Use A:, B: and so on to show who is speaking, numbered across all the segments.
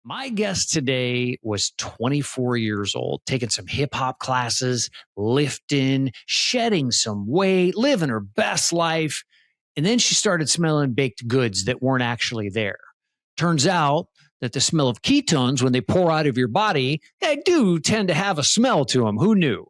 A: My guest today was 24 years old, taking some hip hop classes, lifting, shedding some weight, living her best life. And then she started smelling baked goods that weren't actually there. Turns out that the smell of ketones, when they pour out of your body, they do tend to have a smell to them. Who knew?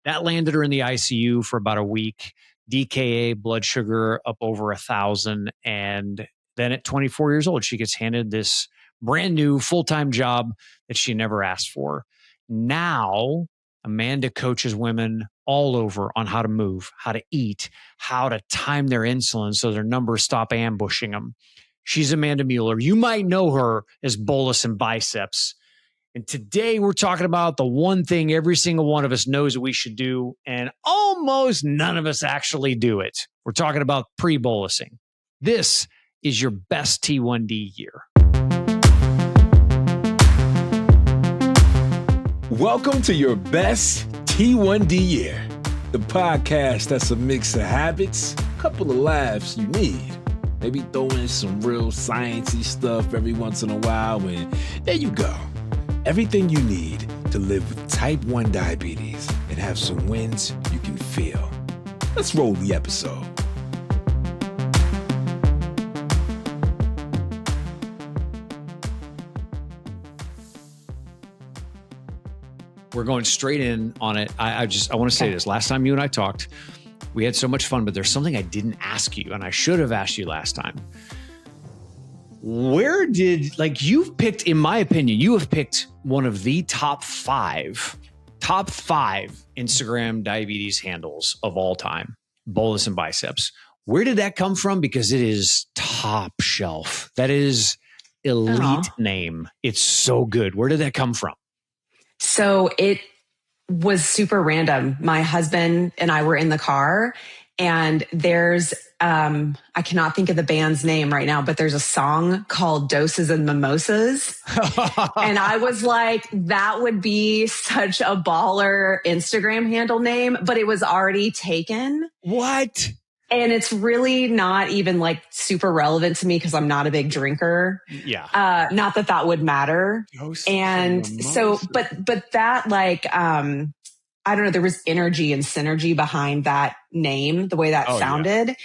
A: That landed her in the ICU for about a week. DKA, blood sugar up over 1,000. And then at 24 years old, she gets handed this brand new full-time job that she never asked for. Now, Amanda coaches women all over on how to move, how to eat, how to time their insulin so their numbers stop ambushing them. She's Amanda Mueller. You might know her as Bolus and Biceps. And today we're talking about the one thing every single one of us knows that we should do, and almost none of us actually do it. We're talking about pre-bolusing. This is your best T1D year.
B: Welcome to your best T1D year, the podcast that's a mix of habits, a couple of laughs you need, maybe throw in some real sciencey stuff every once in a while, and there you go. Everything you need to live with type 1 diabetes and have some wins you can feel. Let's roll the episode.
A: We're going straight in on it. I want to say this. Last time you and I talked, we had so much fun, but there's something I didn't ask you, and I should have asked you last time. You've picked, in my opinion, you have picked one of the top five Instagram diabetes handles of all time, Bolus and Biceps. Where did that come from? Because it is top shelf. That is elite name. It's so good. Where did that come from?
C: So it was super random. My husband and I were in the car, and there's, I cannot think of the band's name right now, but there's a song called Doses and Mimosas. And I was like, that would be such a baller Instagram handle name, but it was already taken.
A: What?
C: And it's really not even like super relevant to me because I'm not a big drinker.
A: Yeah.
C: Not that that would matter. And so, but that like, I don't know, there was energy and synergy behind that name, the way that sounded. Yeah.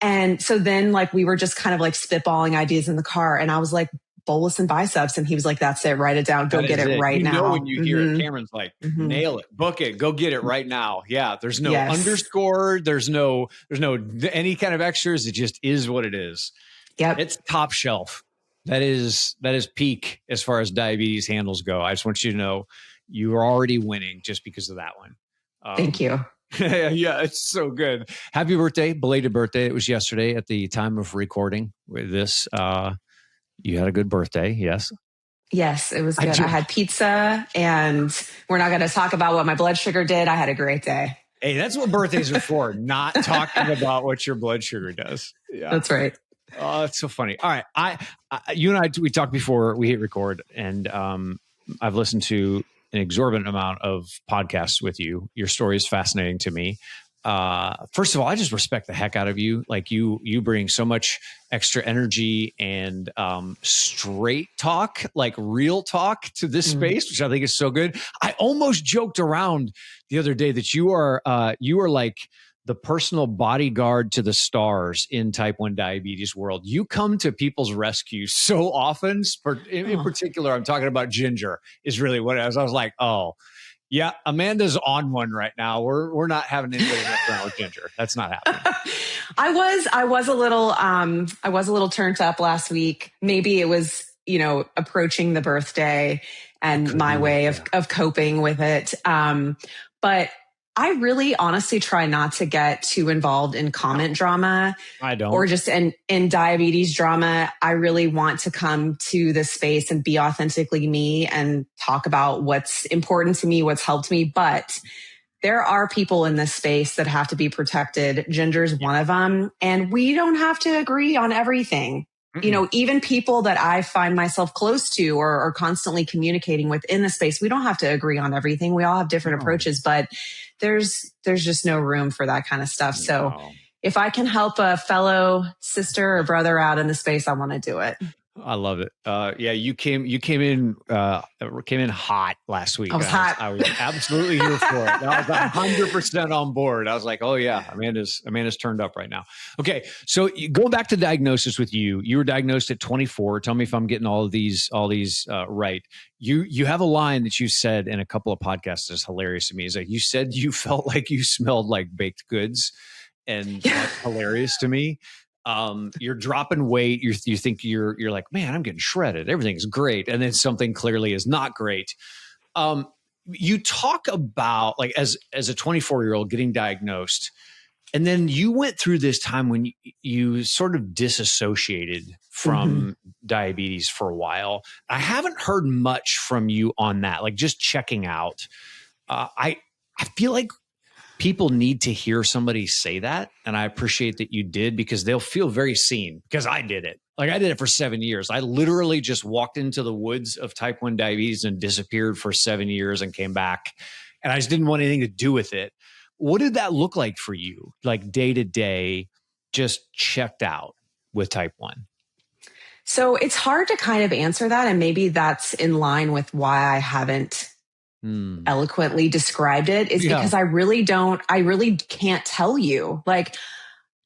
C: And so then like, we were just kind of like spitballing ideas in the car, and I was like, Bolus and Biceps. And he was like, that's it, write it down, go get it right now.
A: You know when you hear it, Cameron's like, nail it, book it, go get it right now. Yeah, there's no underscore, there's no any kind of extras. It just is what it is. Yep. It's top shelf. That is peak as far as diabetes handles go. I just want you to know you are already winning just because of that one.
C: Thank you.
A: Yeah, it's so good. Happy birthday, belated birthday. It was yesterday at the time of recording with this. You had a good birthday, yes?
C: Yes, it was good. I had pizza, and we're not going to talk about what my blood sugar did. I had a great day.
A: Hey, that's what birthdays are for, not talking about what your blood sugar does. Yeah,
C: that's right.
A: Oh, it's so funny. All right. You and I, we talked before we hit record, and I've listened to an exorbitant amount of podcasts with you. Your story is fascinating to me. First of all, I just respect the heck out of you. Like you bring so much extra energy and straight talk, like real talk to this space, which I think is so good. I almost joked around the other day that you are like the personal bodyguard to the stars in type 1 diabetes world. You come to people's rescue so often. In particular, I'm talking about Ginger is really what it was. I was like, oh, yeah, Amanda's on one right now. We're not having anybody mess around with Ginger. That's not happening.
C: I was a little turned up last week. Maybe it was, approaching the birthday and my way of coping with it. But I really honestly try not to get too involved in comment drama.
A: I don't.
C: Or just in diabetes drama. I really want to come to this space and be authentically me and talk about what's important to me, what's helped me. But there are people in this space that have to be protected. Ginger's one of them. And we don't have to agree on everything. Mm-mm. Even people that I find myself close to or constantly communicating with in the space, we don't have to agree on everything. We all have different approaches, but there's just no room for that kind of stuff. No. So if I can help a fellow sister or brother out in the space, I want to do it.
A: I love it. Yeah, you came in hot last week.
C: I was hot.
A: I was absolutely here for it. I was 100% on board. I was like, oh yeah, Amanda's turned up right now. Okay, so going back to diagnosis with you were diagnosed at 24. Tell me if I'm getting all these right. You have a line that you said in a couple of podcasts that's hilarious to me. Is like you said you felt like you smelled like baked goods, and that's hilarious to me. You're dropping weight. You think you're like, man, I'm getting shredded. Everything's great. And then something clearly is not great. You talk about like as a 24-year-old getting diagnosed, and then you went through this time when you sort of disassociated from diabetes for a while. I haven't heard much from you on that, like just checking out. I feel like people need to hear somebody say that. And I appreciate that you did, because they'll feel very seen, because I did it. Like I did it for 7 years. I literally just walked into the woods of type 1 diabetes and disappeared for 7 years and came back. And I just didn't want anything to do with it. What did that look like for you? Like day to day, just checked out with type 1?
C: So it's hard to kind of answer that. And maybe that's in line with why I haven't eloquently described it, is because I really can't tell you. Like,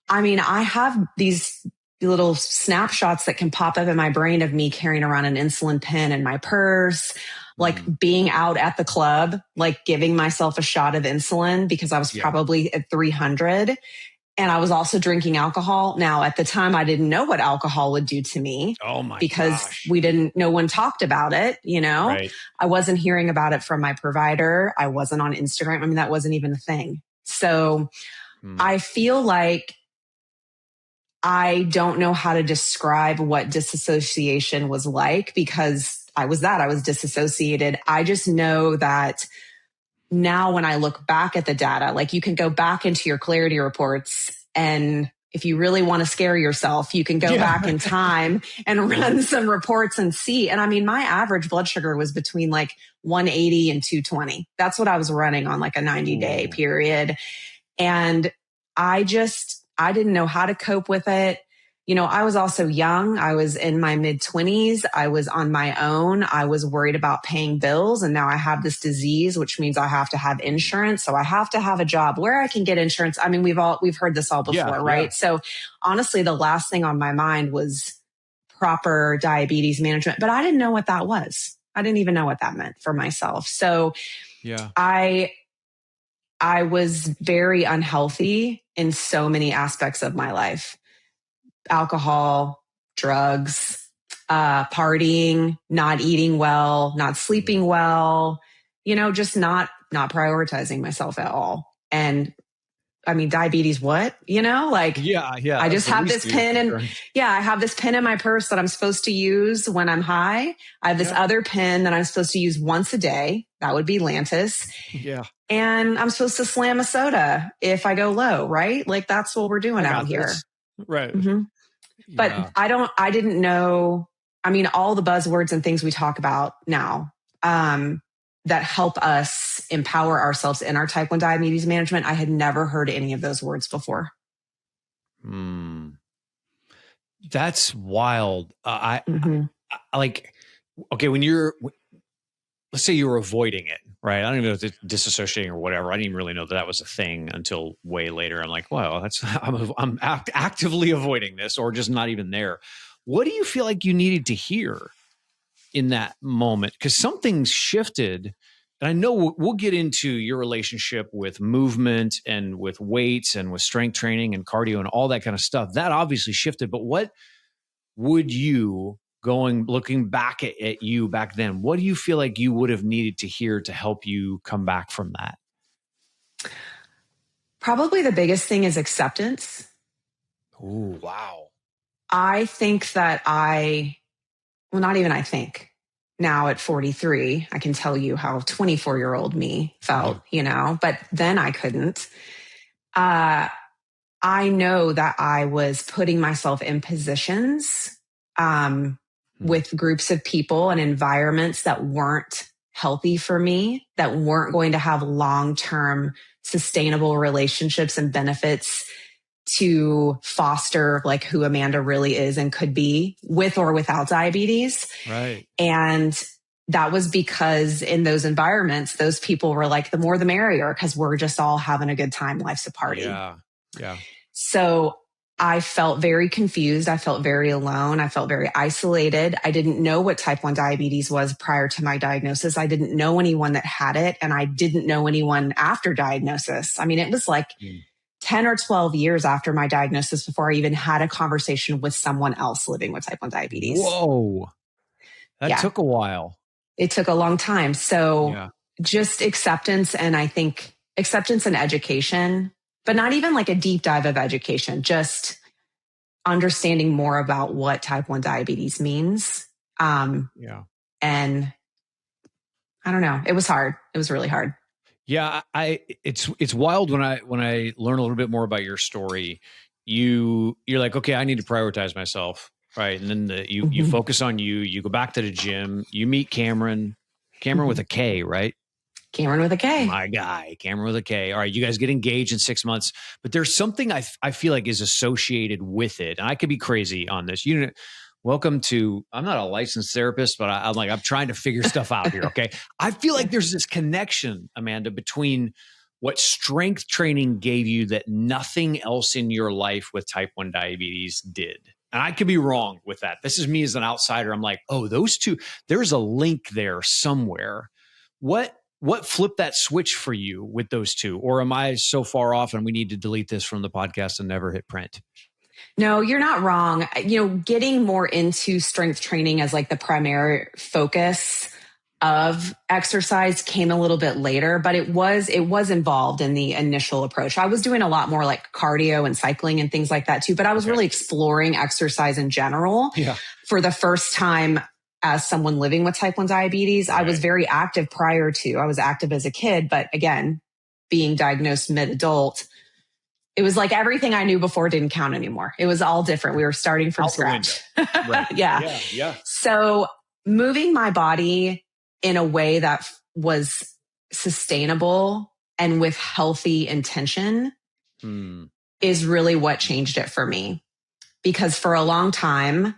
C: I mean, I have these little snapshots that can pop up in my brain of me carrying around an insulin pen in my purse, like being out at the club, like giving myself a shot of insulin because I was probably at 300. And I was also drinking alcohol. Now, at the time, I didn't know what alcohol would do to me.
A: Oh my
C: because
A: gosh.
C: no one talked about it, you know?
A: Right.
C: I wasn't hearing about it from my provider. I wasn't on Instagram. I mean, that wasn't even a thing. So I feel like I don't know how to describe what disassociation was like, because I was disassociated. I just know that now when I look back at the data, like you can go back into your clarity reports, and if you really want to scare yourself, you can go back in time and run some reports and see. And I mean, my average blood sugar was between like 180 and 220. That's what I was running on like a 90-day period. And I didn't know how to cope with it. You know, I was also young. I was in my mid-20s. I was on my own. I was worried about paying bills. And now I have this disease, which means I have to have insurance. So I have to have a job where I can get insurance. I mean, we've heard this all before, right? Yeah. So honestly, the last thing on my mind was proper diabetes management, but I didn't know what that was. I didn't even know what that meant for myself. So I was very unhealthy in so many aspects of my life. Alcohol, drugs, partying, not eating well, not sleeping well, you know, just not prioritizing myself at all. And I mean, diabetes, what, you know, like, I just have this pen and I have this pen in my purse that I'm supposed to use when I'm high. I have this other pen that I'm supposed to use once a day. That would be Lantus. Yeah. And I'm supposed to slam a soda if I go low, right? Like that's what we're doing out here.
A: Right.
C: Mm-hmm. But I didn't know, I mean, all the buzzwords and things we talk about now that help us empower ourselves in our type 1 diabetes management, I had never heard any of those words before.
A: That's wild. I like, okay, when let's say you were avoiding it, right? I don't even know if it's disassociating or whatever. I didn't even really know that was a thing until way later. I'm like, well, I'm actively avoiding this, or just not even there. What do you feel like you needed to hear in that moment? Because something's shifted. And I know we'll get into your relationship with movement and with weights and with strength training and cardio and all that kind of stuff. That obviously shifted. But what would you, looking back at you back then, what do you feel like you would have needed to hear to help you come back from that?
C: Probably the biggest thing is acceptance.
A: Oh, wow.
C: I think that not even I think. Now at 43, I can tell you how 24-year-old me felt, you know, but then I couldn't. I know that I was putting myself in positions with groups of people and environments that weren't healthy for me, that weren't going to have long-term sustainable relationships and benefits to foster like who Amanda really is and could be with or without diabetes.
A: Right.
C: And that was because in those environments, those people were like, the more the merrier, because we're just all having a good time. Life's a party.
A: Yeah. Yeah.
C: So I felt very confused. I felt very alone. I felt very isolated. I didn't know what type 1 diabetes was prior to my diagnosis. I didn't know anyone that had it, and I didn't know anyone after diagnosis. I mean, it was like 10 or 12 years after my diagnosis before I even had a conversation with someone else living with type 1 diabetes.
A: Whoa. That took a while.
C: It took a long time. So just acceptance, and I think acceptance and education, but not even like a deep dive of education, just understanding more about what type 1 diabetes means. And I don't know. It was hard. It was really hard.
A: Yeah, it's wild when I learn a little bit more about your story. You're like, okay, I need to prioritize myself, right? And then you focus on you. You go back to the gym. You meet Cameron with a K, right?
C: Cameron with a K.
A: My guy, Cameron with a K. All right, you guys get engaged in 6 months, but there's something I feel like is associated with it, and I could be crazy on this. Welcome to, I'm not a licensed therapist, but I'm trying to figure stuff out here. Okay. I feel like there's this connection, Amanda, between what strength training gave you that nothing else in your life with type 1 diabetes did. And I could be wrong with that. This is me as an outsider. I'm like, oh, those two, there's a link there somewhere. What flipped that switch for you with those two? Or am I so far off and we need to delete this from the podcast and never hit print?
C: No, you're not wrong. Getting more into strength training as like the primary focus of exercise came a little bit later, but it was involved in the initial approach. I was doing a lot more like cardio and cycling and things like that too, but I was really exploring exercise in general for the first time as someone living with type 1 diabetes. Right. I was very active prior to. I was active as a kid, but again, being diagnosed mid-adult, it was like everything I knew before didn't count anymore. It was all different. We were starting from scratch.
A: Right.
C: Yeah. So moving my body in a way that was sustainable and with healthy intention is really what changed it for me. Because for a long time,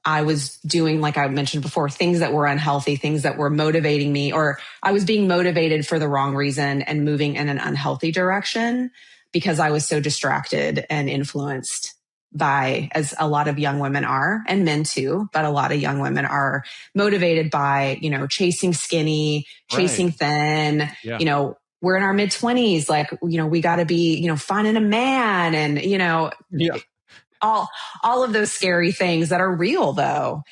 C: I was doing, like I mentioned before, things that were unhealthy, things that were motivating me, or I was being motivated for the wrong reason and moving in an unhealthy direction because I was so distracted and influenced by, as a lot of young women are, and men too, but a lot of young women are motivated by, chasing skinny, chasing thin, we're in our mid 20s, like, we got to be, finding a man and, all of those scary things that are real though.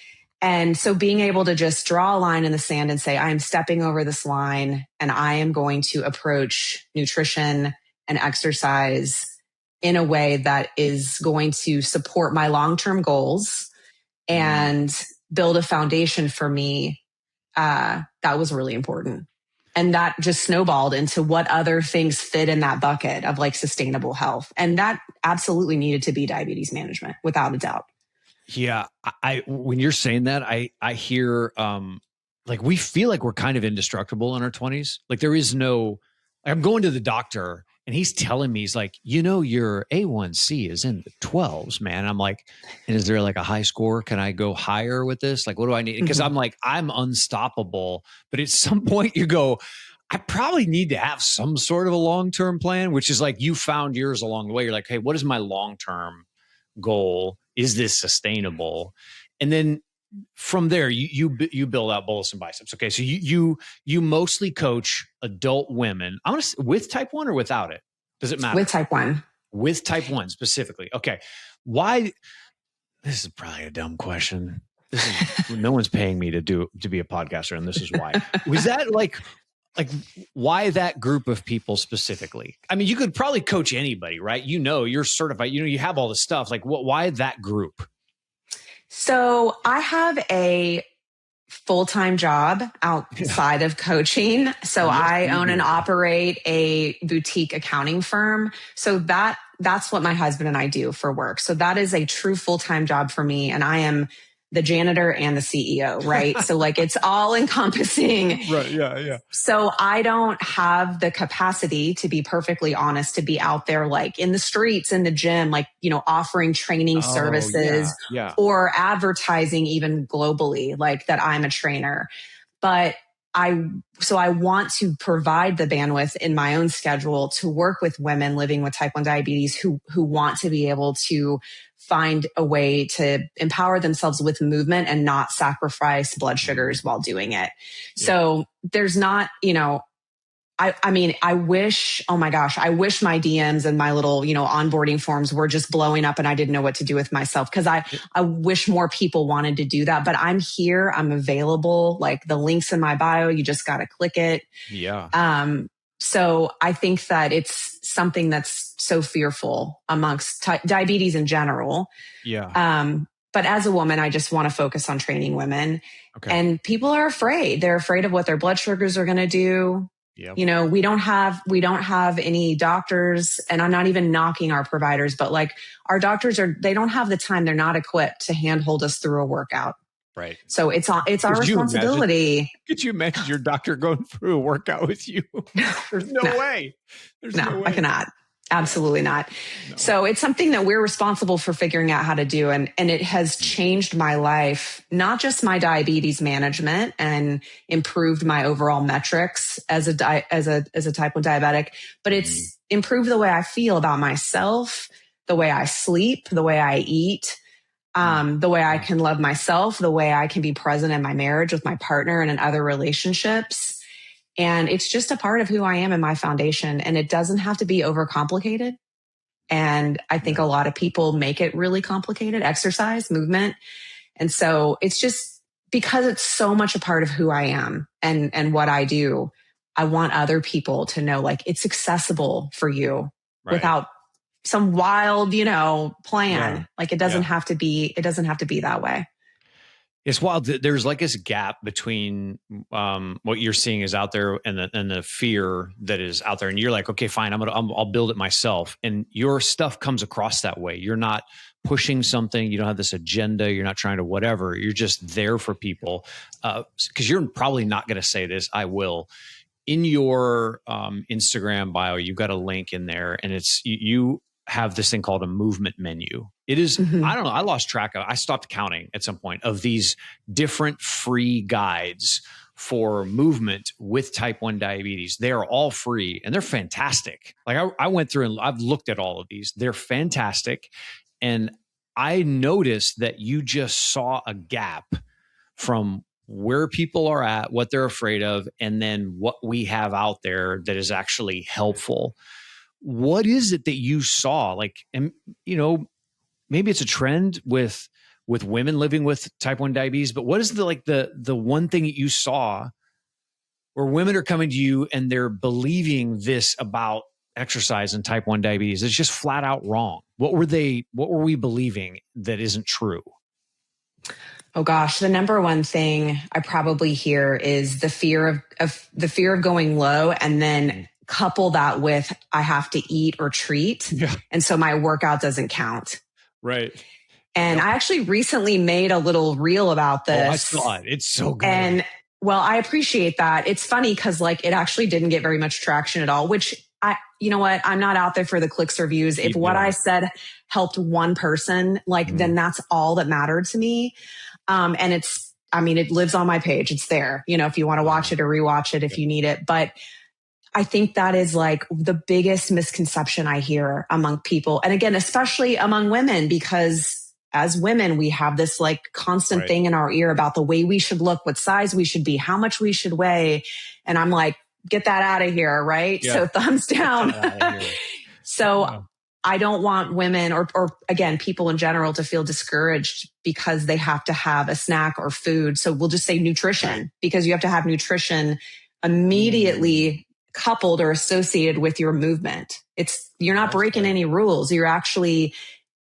C: And so being able to just draw a line in the sand and say, I am stepping over this line and I am going to approach nutrition and exercise in a way that is going to support my long-term goals and build a foundation for me. That was really important. And that just snowballed into what other things fit in that bucket of like sustainable health. And that absolutely needed to be diabetes management, without a doubt.
A: Yeah. When you're saying that, I hear, like we feel like we're kind of indestructible in our 20s. Like there is no, I'm going to the doctor and he's telling me, he's like, your A1C is in the 12s, man. I'm like, and is there like a high score? Can I go higher with this? Like, what do I need? Because I'm like, I'm unstoppable. But at some point you go, I probably need to have some sort of a long-term plan, which is like you found yours along the way. You're like, hey, what is my long-term goal? Is this sustainable? And then from there, you build out bolus and biceps. Okay, so you mostly coach adult women. I'm gonna say with type 1 or without it. Does it matter?
C: With type 1.
A: With type 1 specifically. Okay, why? This is probably a dumb question. No one's paying me to be a podcaster, and this is why. Was that like why that group of people specifically? I mean, you could probably coach anybody, right? You're certified. You have all the stuff. Like, why that group?
C: So I have a full-time job outside of coaching. So I own and operate a boutique accounting firm. So that's what my husband and I do for work. So that is a true full-time job for me. And I am the janitor and the CEO, right? So like it's all encompassing.
B: Right. Yeah. Yeah.
C: So I don't have the capacity, to be perfectly honest, to be out there like in the streets, in the gym, like, offering training services or advertising even globally, like that I'm a trainer. But I want to provide the bandwidth in my own schedule to work with women living with type 1 diabetes who want to be able to find a way to empower themselves with movement and not sacrifice blood sugars while doing it. Yeah. So there's not, I mean, I wish my DMs and my little, onboarding forms were just blowing up and I didn't know what to do with myself. Cause I wish more people wanted to do that, but I'm here, I'm available. Like the link's in my bio, you just got to click it.
A: Yeah.
C: So I think that it's something that's so fearful amongst diabetes in general.
A: Yeah.
C: But as a woman, I just want to focus on training women.
A: Okay.
C: And people are afraid. They're afraid of what their blood sugars are going to do. Yep. We don't have any doctors, and I'm not even knocking our providers, but like our doctors they don't have the time. They're not equipped to handhold us through a workout.
A: Right.
C: So it's our responsibility.
A: Could you imagine your doctor going through a workout with you? There's no way. There's no way.
C: I cannot. Absolutely not. No. So it's something that we're responsible for figuring out how to do. And it has changed my life, not just my diabetes management and improved my overall metrics as a type 1 diabetic, but it's improved the way I feel about myself, the way I sleep, the way I eat, the way I can love myself, the way I can be present in my marriage with my partner and in other relationships. And it's just a part of who I am and my foundation. And it doesn't have to be overcomplicated. And I think a lot of people make it really complicated, exercise, movement. And so it's just because it's so much a part of who I am and what I do. I want other people to know like it's accessible for you without some wild, plan. Yeah. Like it doesn't have to be that way.
A: It's wild. There's like this gap between what you're seeing is out there and the fear that is out there. And you're like, okay, fine, I'll build it myself. And your stuff comes across that way. You're not pushing something. You don't have this agenda. You're not trying to whatever. You're just there for people. Because you're probably not going to say this. I will. In your Instagram bio, you've got a link in there, and it's you have this thing called a movement menu. It is, I don't know, I lost track I stopped counting at some point of these different free guides for movement with type 1 diabetes. They are all free and they're fantastic. Like I went through and I've looked at all of these. They're fantastic. And I noticed that you just saw a gap from where people are at, what they're afraid of, and then what we have out there that is actually helpful. What is it that you saw? Like, and maybe it's a trend with women living with type 1 diabetes, but what is the one thing that you saw where women are coming to you and they're believing this about exercise and type 1 diabetes? It's just flat out wrong. What were we believing that isn't true?
C: Oh gosh, the number one thing I probably hear is the fear of going low, and then couple that with I have to eat or treat. Yeah. And so my workout doesn't count.
A: Right.
C: And I actually recently made a little reel about this.
A: Oh, I saw it. It's so good.
C: And well, I appreciate that. It's funny because like it actually didn't get very much traction at all, which you know what? I'm not out there for the clicks or views. If what I said helped one person, then that's all that mattered to me. And it lives on my page. It's there, if you want to watch it or rewatch it, if you need it. But I think that is like the biggest misconception I hear among people. And again, especially among women, because as women, we have this like constant thing in our ear about the way we should look, what size we should be, how much we should weigh. And I'm like, get that out of here. Right. Yeah. So thumbs down. So I don't want women or again, people in general to feel discouraged because they have to have a snack or food. So we'll just say nutrition, because you have to have nutrition immediately coupled or associated with your movement. You're not breaking any rules. You're actually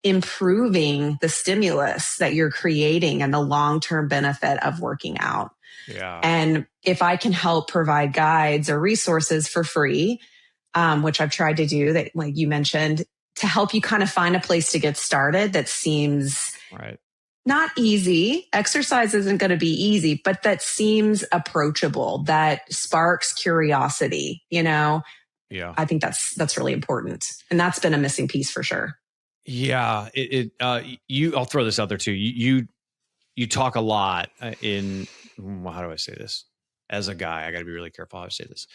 C: improving the stimulus that you're creating and the long-term benefit of working out.
A: Yeah.
C: And if I can help provide guides or resources for free, which I've tried to do, that like you mentioned, to help you kind of find a place to get started that seems not easy. Exercise isn't going to be easy, but that seems approachable, that sparks curiosity, you know?
A: Yeah.
C: I think that's really important. And that's been a missing piece for sure.
A: Yeah. I'll throw this out there too. You talk a lot how do I say this? As a guy, I got to be really careful how I say this.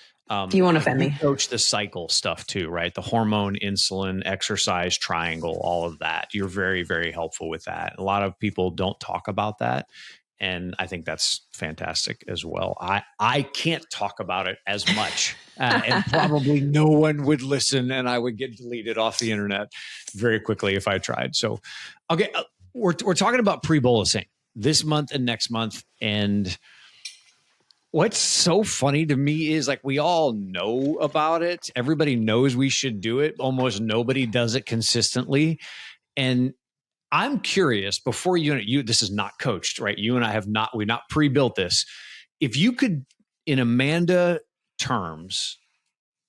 C: You won't offend me.
A: Coach the cycle stuff too, right? The hormone, insulin, exercise triangle, all of that. You're very, very helpful with that. A lot of people don't talk about that. And I think that's fantastic as well. I can't talk about it as much, and probably no one would listen, and I would get deleted off the internet very quickly if I tried. So, okay, we're talking about pre-bolusing this month and next month, and what's so funny to me is like we all know about it. Everybody knows we should do it. Almost nobody does it consistently, and I'm curious, before you, this is not coached, right? You and I we've not pre-built this. If you could, in Amanda terms,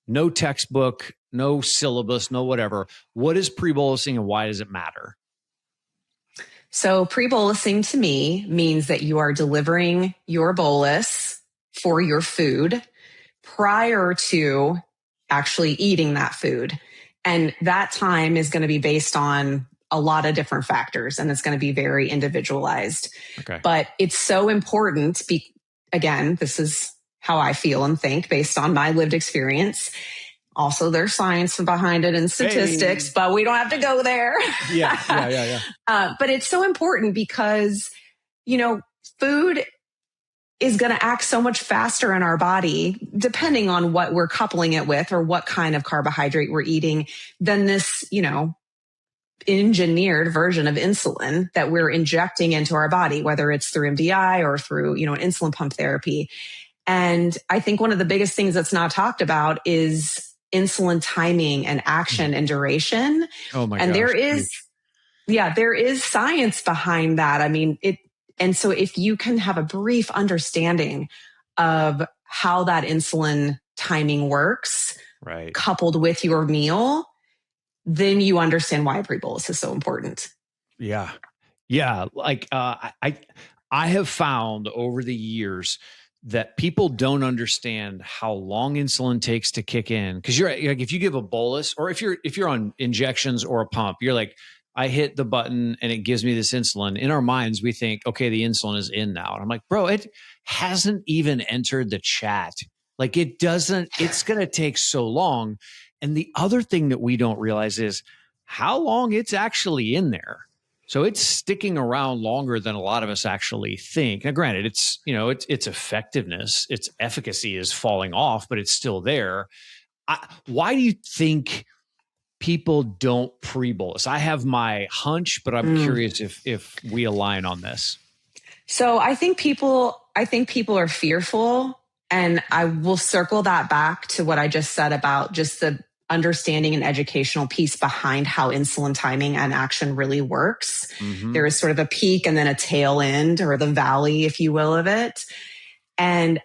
A: no textbook, no syllabus, no whatever, what is pre-bolusing and why does it matter?
C: So pre-bolusing to me means that you are delivering your bolus for your food prior to actually eating that food. And that time is going to be based on a lot of different factors, and it's going to be very individualized.
A: Okay.
C: But it's so important. Again, this is how I feel and think based on my lived experience. Also, there's science behind it and statistics, but we don't have to go there.
A: Yeah.
C: But it's so important because, food is going to act so much faster in our body, depending on what we're coupling it with or what kind of carbohydrate we're eating, than this, engineered version of insulin that we're injecting into our body, whether it's through MDI or through, an insulin pump therapy. And I think one of the biggest things that's not talked about is insulin timing and action and duration.
A: Oh my
C: and
A: gosh.
C: There is science behind that. I mean, and so if you can have a brief understanding of how that insulin timing works,
A: right,
C: coupled with your meal, then you understand why a pre-bolus is so important.
A: Yeah. Like I have found over the years that people don't understand how long insulin takes to kick in. Because you're like, if you give a bolus, or if you're on injections or a pump, you're like, I hit the button and it gives me this insulin. In our minds, we think, okay, the insulin is in now. And I'm like, bro, it hasn't even entered the chat. Like it's going to take so long. And the other thing that we don't realize is how long it's actually in there. So it's sticking around longer than a lot of us actually think. Now, granted, it's effectiveness, its efficacy is falling off, but it's still there. Why do you think people don't pre-bolus? I have my hunch, but I'm curious if we align on this.
C: So I think people are fearful, and I will circle that back to what I just said about just the understanding and educational piece behind how insulin timing and action really works. Mm-hmm. There is sort of a peak and then a tail end, or the valley, if you will, of it. And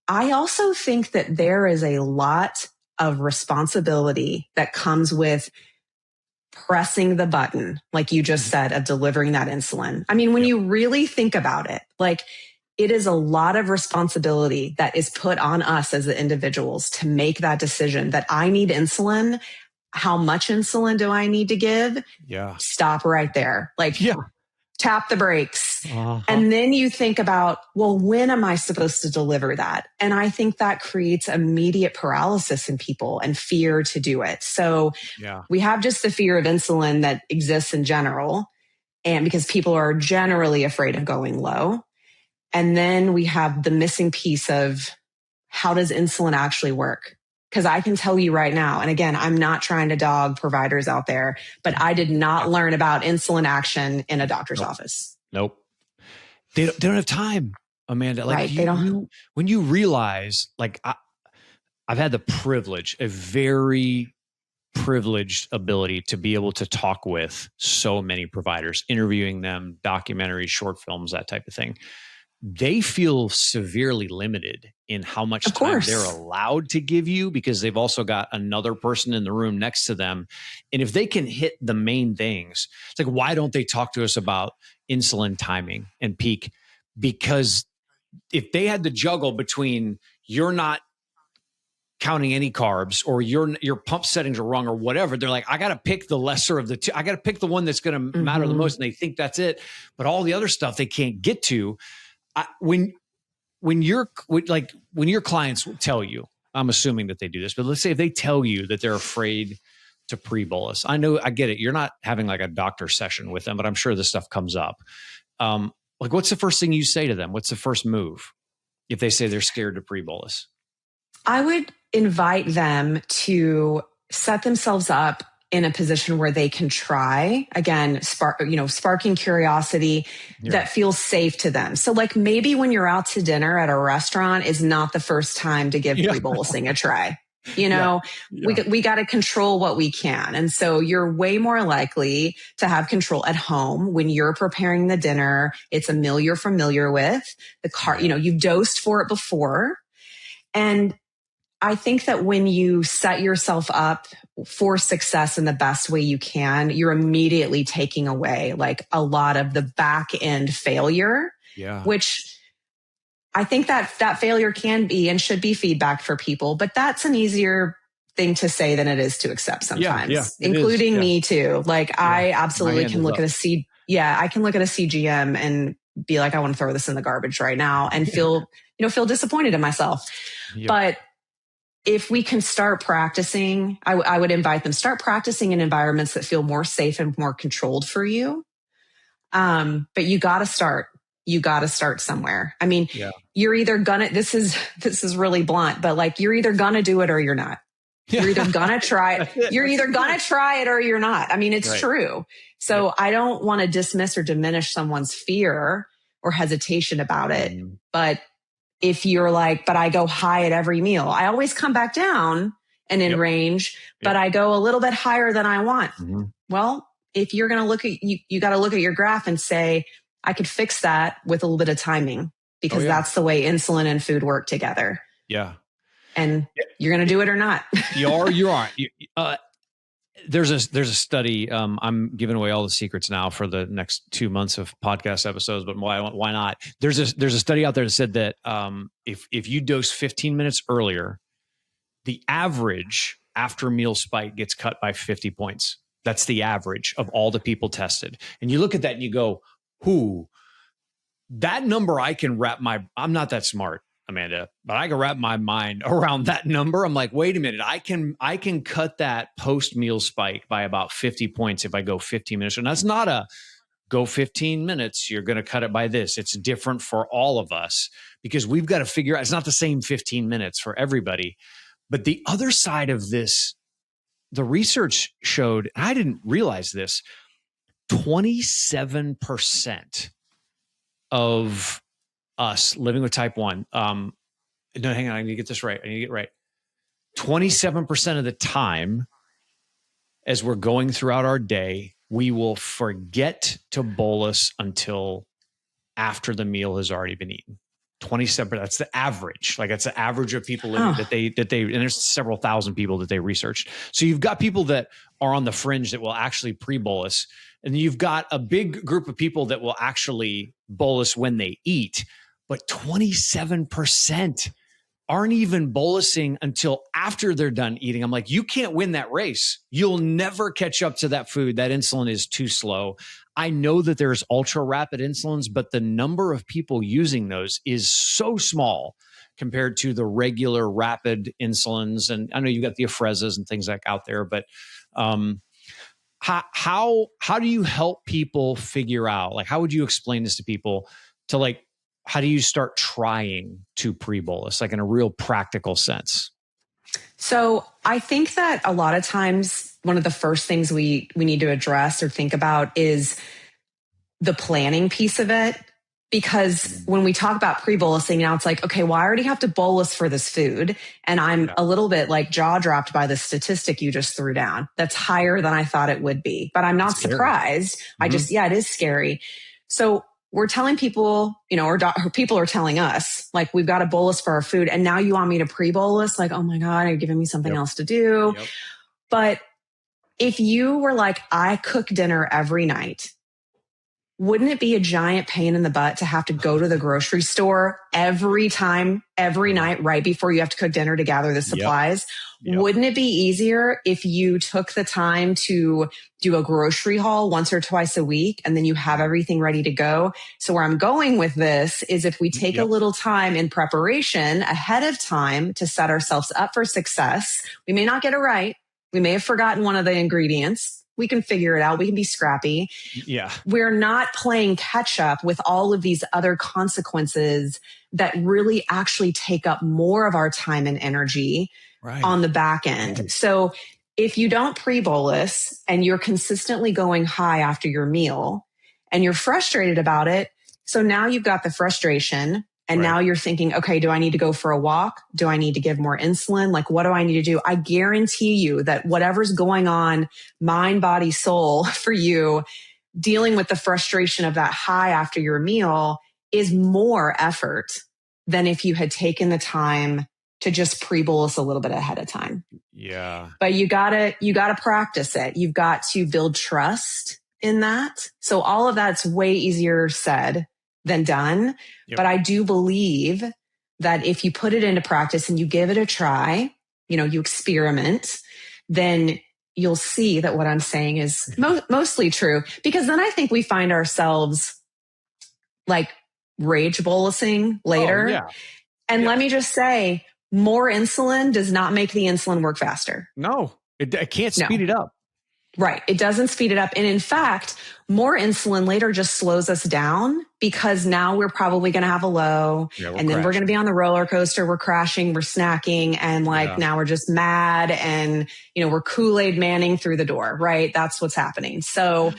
C: I also think that there is a lot of responsibility that comes with pressing the button, like you just said, of delivering that insulin. I mean, when you really think about it, like, it is a lot of responsibility that is put on us as the individuals to make that decision that I need insulin. How much insulin do I need to give?
A: Yeah.
C: Stop right there. Tap the brakes. Uh-huh. And then you think about, well, when am I supposed to deliver that? And I think that creates immediate paralysis in people and fear to do it. So we have just the fear of insulin that exists in general, and because people are generally afraid of going low. And then we have the missing piece of, how does insulin actually work? Because I can tell you right now, and again, I'm not trying to dog providers out there, but I did not learn about insulin action in a doctor's office.
A: Nope. They don't have time, Amanda. Like,
C: right, they don't.
A: When you realize, like, I've had the privilege, a very privileged ability to be able to talk with so many providers, interviewing them, documentaries, short films, that type of thing. They feel severely limited in how much time they're allowed to give you, because they've also got another person in the room next to them. And if they can hit the main things, it's like, why don't they talk to us about insulin timing and peak, because if they had to juggle between you're not counting any carbs or your pump settings are wrong or whatever, they're like, I got to pick the lesser of the two. I got to pick the one that's going to matter the most. And they think that's it. But all the other stuff they can't get to. When your clients tell you, I'm assuming that they do this, but let's say if they tell you that they're afraid to pre-bolus, I get it. You're not having like a doctor session with them, but I'm sure this stuff comes up. Like, what's the first thing you say to them? What's the first move if they say they're scared to pre-bolus?
C: I would invite them to set themselves up in a position where they can try, again, sparking curiosity that feels safe to them. So like maybe when you're out to dinner at a restaurant is not the first time to give pre-bolusing a try. We got to control what we can. And so you're way more likely to have control at home when you're preparing the dinner. It's a meal you're familiar with. You've dosed for it before. And I think that when you set yourself up for success in the best way you can, you're immediately taking away like a lot of the back end failure, which I think that failure can be and should be feedback for people, but that's an easier thing to say than it is to accept sometimes, including me too. Like I absolutely can look at I can look at a CGM and be like, I want to throw this in the garbage right now and feel disappointed in myself. But if we can start practicing, I would invite them, start practicing in environments that feel more safe and more controlled for you. But you got to start. You got to start somewhere. I mean, you're either gonna, this is really blunt, but like, you're either gonna do it or you're not. You're either gonna try it. You're either gonna try it or you're not. I mean, it's true. So I don't want to dismiss or diminish someone's fear or hesitation about it. But if you're like, but I go high at every meal, I always come back down and in range, but I go a little bit higher than I want. Well, if you're going to look at, you got to look at your graph and say, I could fix that with a little bit of timing because that's the way insulin and food work together. And you're going to do it or not.
A: You are. There's a study. I'm giving away all the secrets now for the next 2 months of podcast episodes, but why not? There's a study out there that said that if you dose 15 minutes earlier, the average after meal spike gets cut by 50 points. That's the average of all the people tested. And you look at that and you go, that number I can I'm not that smart, Amanda, but I can wrap my mind around that number. I'm like, wait a minute, I can cut that post-meal spike by about 50 points if I go 15 minutes. And that's not a go 15 minutes, you're going to cut it by this. It's different for all of us because we've got to figure out, it's not the same 15 minutes for everybody. But the other side of this, the research showed, and I didn't realize this, 27% of us living with type 1. No, hang on. I need to get this right. 27% of the time as we're going throughout our day, we will forget to bolus until after the meal has already been eaten. 27%. That's the average. Like that's the average of people living that they, and there's several thousand people that they researched. So you've got people that are on the fringe that will actually pre-bolus. And you've got a big group of people that will actually bolus when they eat. But 27% aren't even bolusing until after they're done eating. I'm like, you can't win that race. You'll never catch up to that food. That insulin is too slow. I know that there's ultra rapid insulins, but the number of people using those is so small compared to the regular rapid insulins. And I know you got the Afrezas and things like out there, but how do you help people figure out, like, how would you explain this to people to like, how do you start trying to pre-bolus, like in a real practical sense?
C: So I think that a lot of times one of the first things we need to address or think about is the planning piece of it. Because when we talk about pre-bolusing, now it's like, okay, well, I already have to bolus for this food. And I'm a little bit like jaw dropped by the statistic you just threw down. That's higher than I thought it would be, but I'm not surprised. It is scary. So we're telling people, or people are telling us, like, we've got to bolus for our food. And now you want me to pre-bolus? Like, oh my God, you're giving me something else to do. But if you were like, I cook dinner every night, wouldn't it be a giant pain in the butt to have to go to the grocery store every time, every night, right before you have to cook dinner to gather the supplies?
A: Yep.
C: Wouldn't it be easier if you took the time to do a grocery haul once or twice a week and then you have everything ready to go? So where I'm going with this is if we take a little time in preparation ahead of time to set ourselves up for success, we may not get it right. We may have forgotten one of the ingredients. We can figure it out. We can be scrappy.
A: Yeah.
C: We're not playing catch up with all of these other consequences that really actually take up more of our time and energy on the back end. So if you don't pre-bolus and you're consistently going high after your meal and you're frustrated about it, so now you've got the frustration. And now you're thinking, okay, do I need to go for a walk? Do I need to give more insulin? Like, what do I need to do? I guarantee you that whatever's going on, mind, body, soul for you, dealing with the frustration of that high after your meal is more effort than if you had taken the time to just pre-bolus a little bit ahead of time.
A: Yeah.
C: But you gotta practice it. You've got to build trust in that. So all of that's way easier said than done. Yep. But I do believe that if you put it into practice and you give it a try, you experiment, then you'll see that what I'm saying is mostly true. Because then I think we find ourselves like rage bolusing later.
A: Oh, yeah.
C: And let me just say, more insulin does not make the insulin work faster.
A: No, it can't speed it up.
C: Right. It doesn't speed it up. And in fact, more insulin later just slows us down because now we're probably going to have a low and then we're going to be on the roller coaster. We're crashing, we're snacking. And now we're just mad and, we're Kool-Aid Manning through the door, right? That's what's happening. So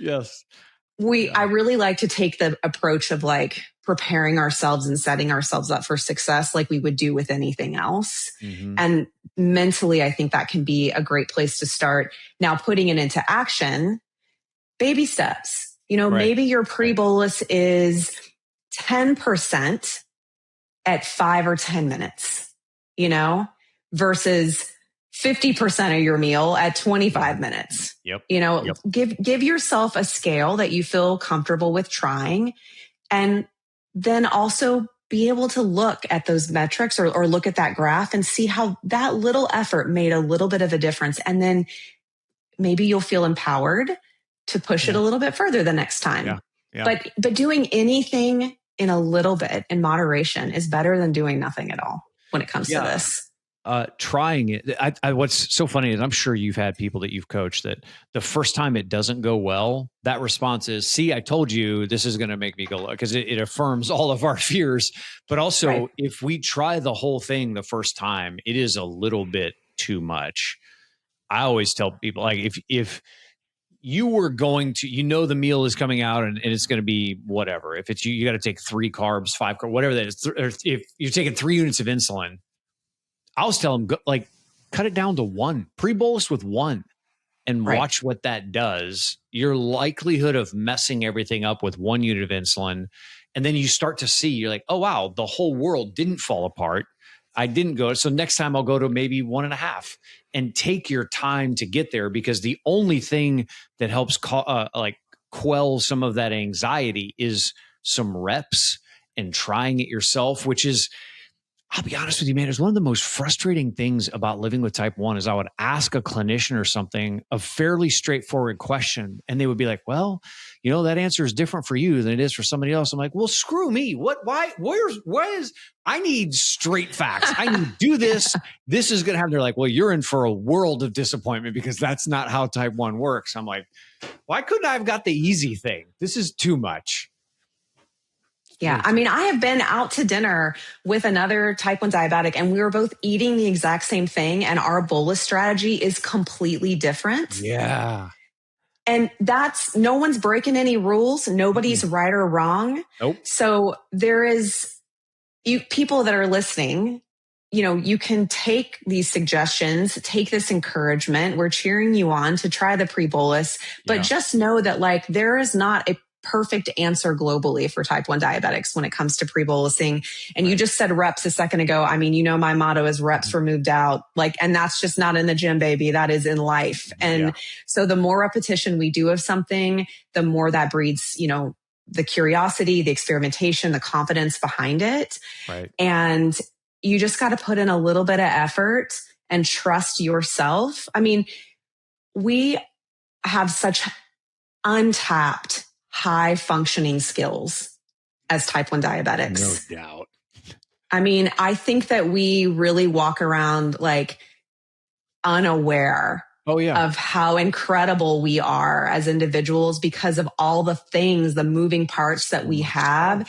C: I really like to take the approach of like preparing ourselves and setting ourselves up for success like we would do with anything else. Mm-hmm. And mentally, I think that can be a great place to start. Now, putting it into action, baby steps. Maybe your pre-bolus is 10% at 5 or 10 minutes, versus 50% of your meal at 25 minutes. Give yourself a scale that you feel comfortable with trying, and then also be able to look at those metrics or look at that graph and see how that little effort made a little bit of a difference. And then maybe you'll feel empowered to push it a little bit further the next time. But doing anything in a little bit in moderation is better than doing nothing at all when it comes to this.
A: Trying it. What's so funny is I'm sure you've had people that you've coached that the first time it doesn't go well, that response is, see, I told you this is going to make me go low, because it affirms all of our fears. But also if we try the whole thing the first time, it is a little bit too much. I always tell people, like, if you were going to, the meal is coming out and it's going to be whatever. If it's you got to take 3 carbs, 5 carbs, whatever that is. If you're taking 3 units of insulin, I always tell them, cut it down to 1, pre-bolus with 1 and watch what that does. Your likelihood of messing everything up with 1 unit of insulin. And then you start to see, you're like, oh, wow, the whole world didn't fall apart. I didn't go. So next time I'll go to maybe 1.5 and take your time to get there, because the only thing that helps quell some of that anxiety is some reps and trying it yourself, which is, I'll be honest with you, man, it's one of the most frustrating things about living with type 1 is I would ask a clinician or something a fairly straightforward question, and they would be like, well, that answer is different for you than it is for somebody else. I'm like, well, screw me. I need straight facts. I need to do this. This is going to happen. They're like, well, you're in for a world of disappointment because that's not how type 1 works. I'm like, why couldn't I have got the easy thing? This is too much.
C: Yeah. I mean, I have been out to dinner with another type 1 diabetic and we were both eating the exact same thing and our bolus strategy is completely different.
A: Yeah.
C: And no one's breaking any rules. Nobody's right or wrong.
A: Nope.
C: So there is people that are listening, you can take these suggestions, take this encouragement. We're cheering you on to try the pre-bolus, but just know that there is not a perfect answer globally for type 1 diabetics when it comes to pre-bolusing. And you just said reps a second ago. I mean, my motto is reps removed out, and that's just not in the gym, baby. That is in life. And so the more repetition we do of something, the more that breeds, the curiosity, the experimentation, the confidence behind it.
A: Right.
C: And you just got to put in a little bit of effort and trust yourself. I mean, we have such untapped, high functioning skills as type 1 diabetics.
A: No doubt.
C: I mean, I think that we really walk around like unaware of how incredible we are as individuals because of all the things, the moving parts that we have.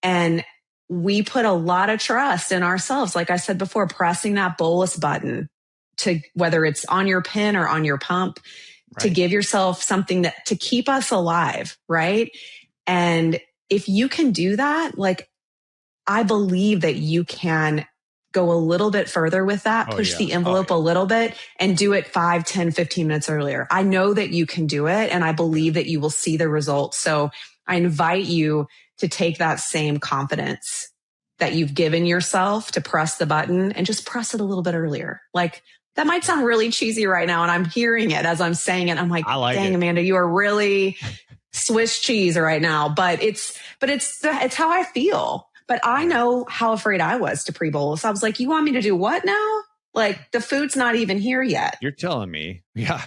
C: And we put a lot of trust in ourselves. Like I said before, pressing that bolus button to whether it's on your pen or on your pump to give yourself something that to keep us alive. Right. And if you can do that, like I believe that you can go a little bit further with that, push the envelope a little bit and do it 5, 10, 15 minutes earlier. I know that you can do it and I believe that you will see the results. So I invite you to take that same confidence that you've given yourself to press the button and just press it a little bit earlier. Like that might sound really cheesy right now. And I'm hearing it as I'm saying it. I'm like, dang, Amanda, you are really Swiss cheese right now, but it's how I feel. But I know how afraid I was to pre-bolus. I was like, you want me to do what now? Like the food's not even here yet.
A: You're telling me. Yeah.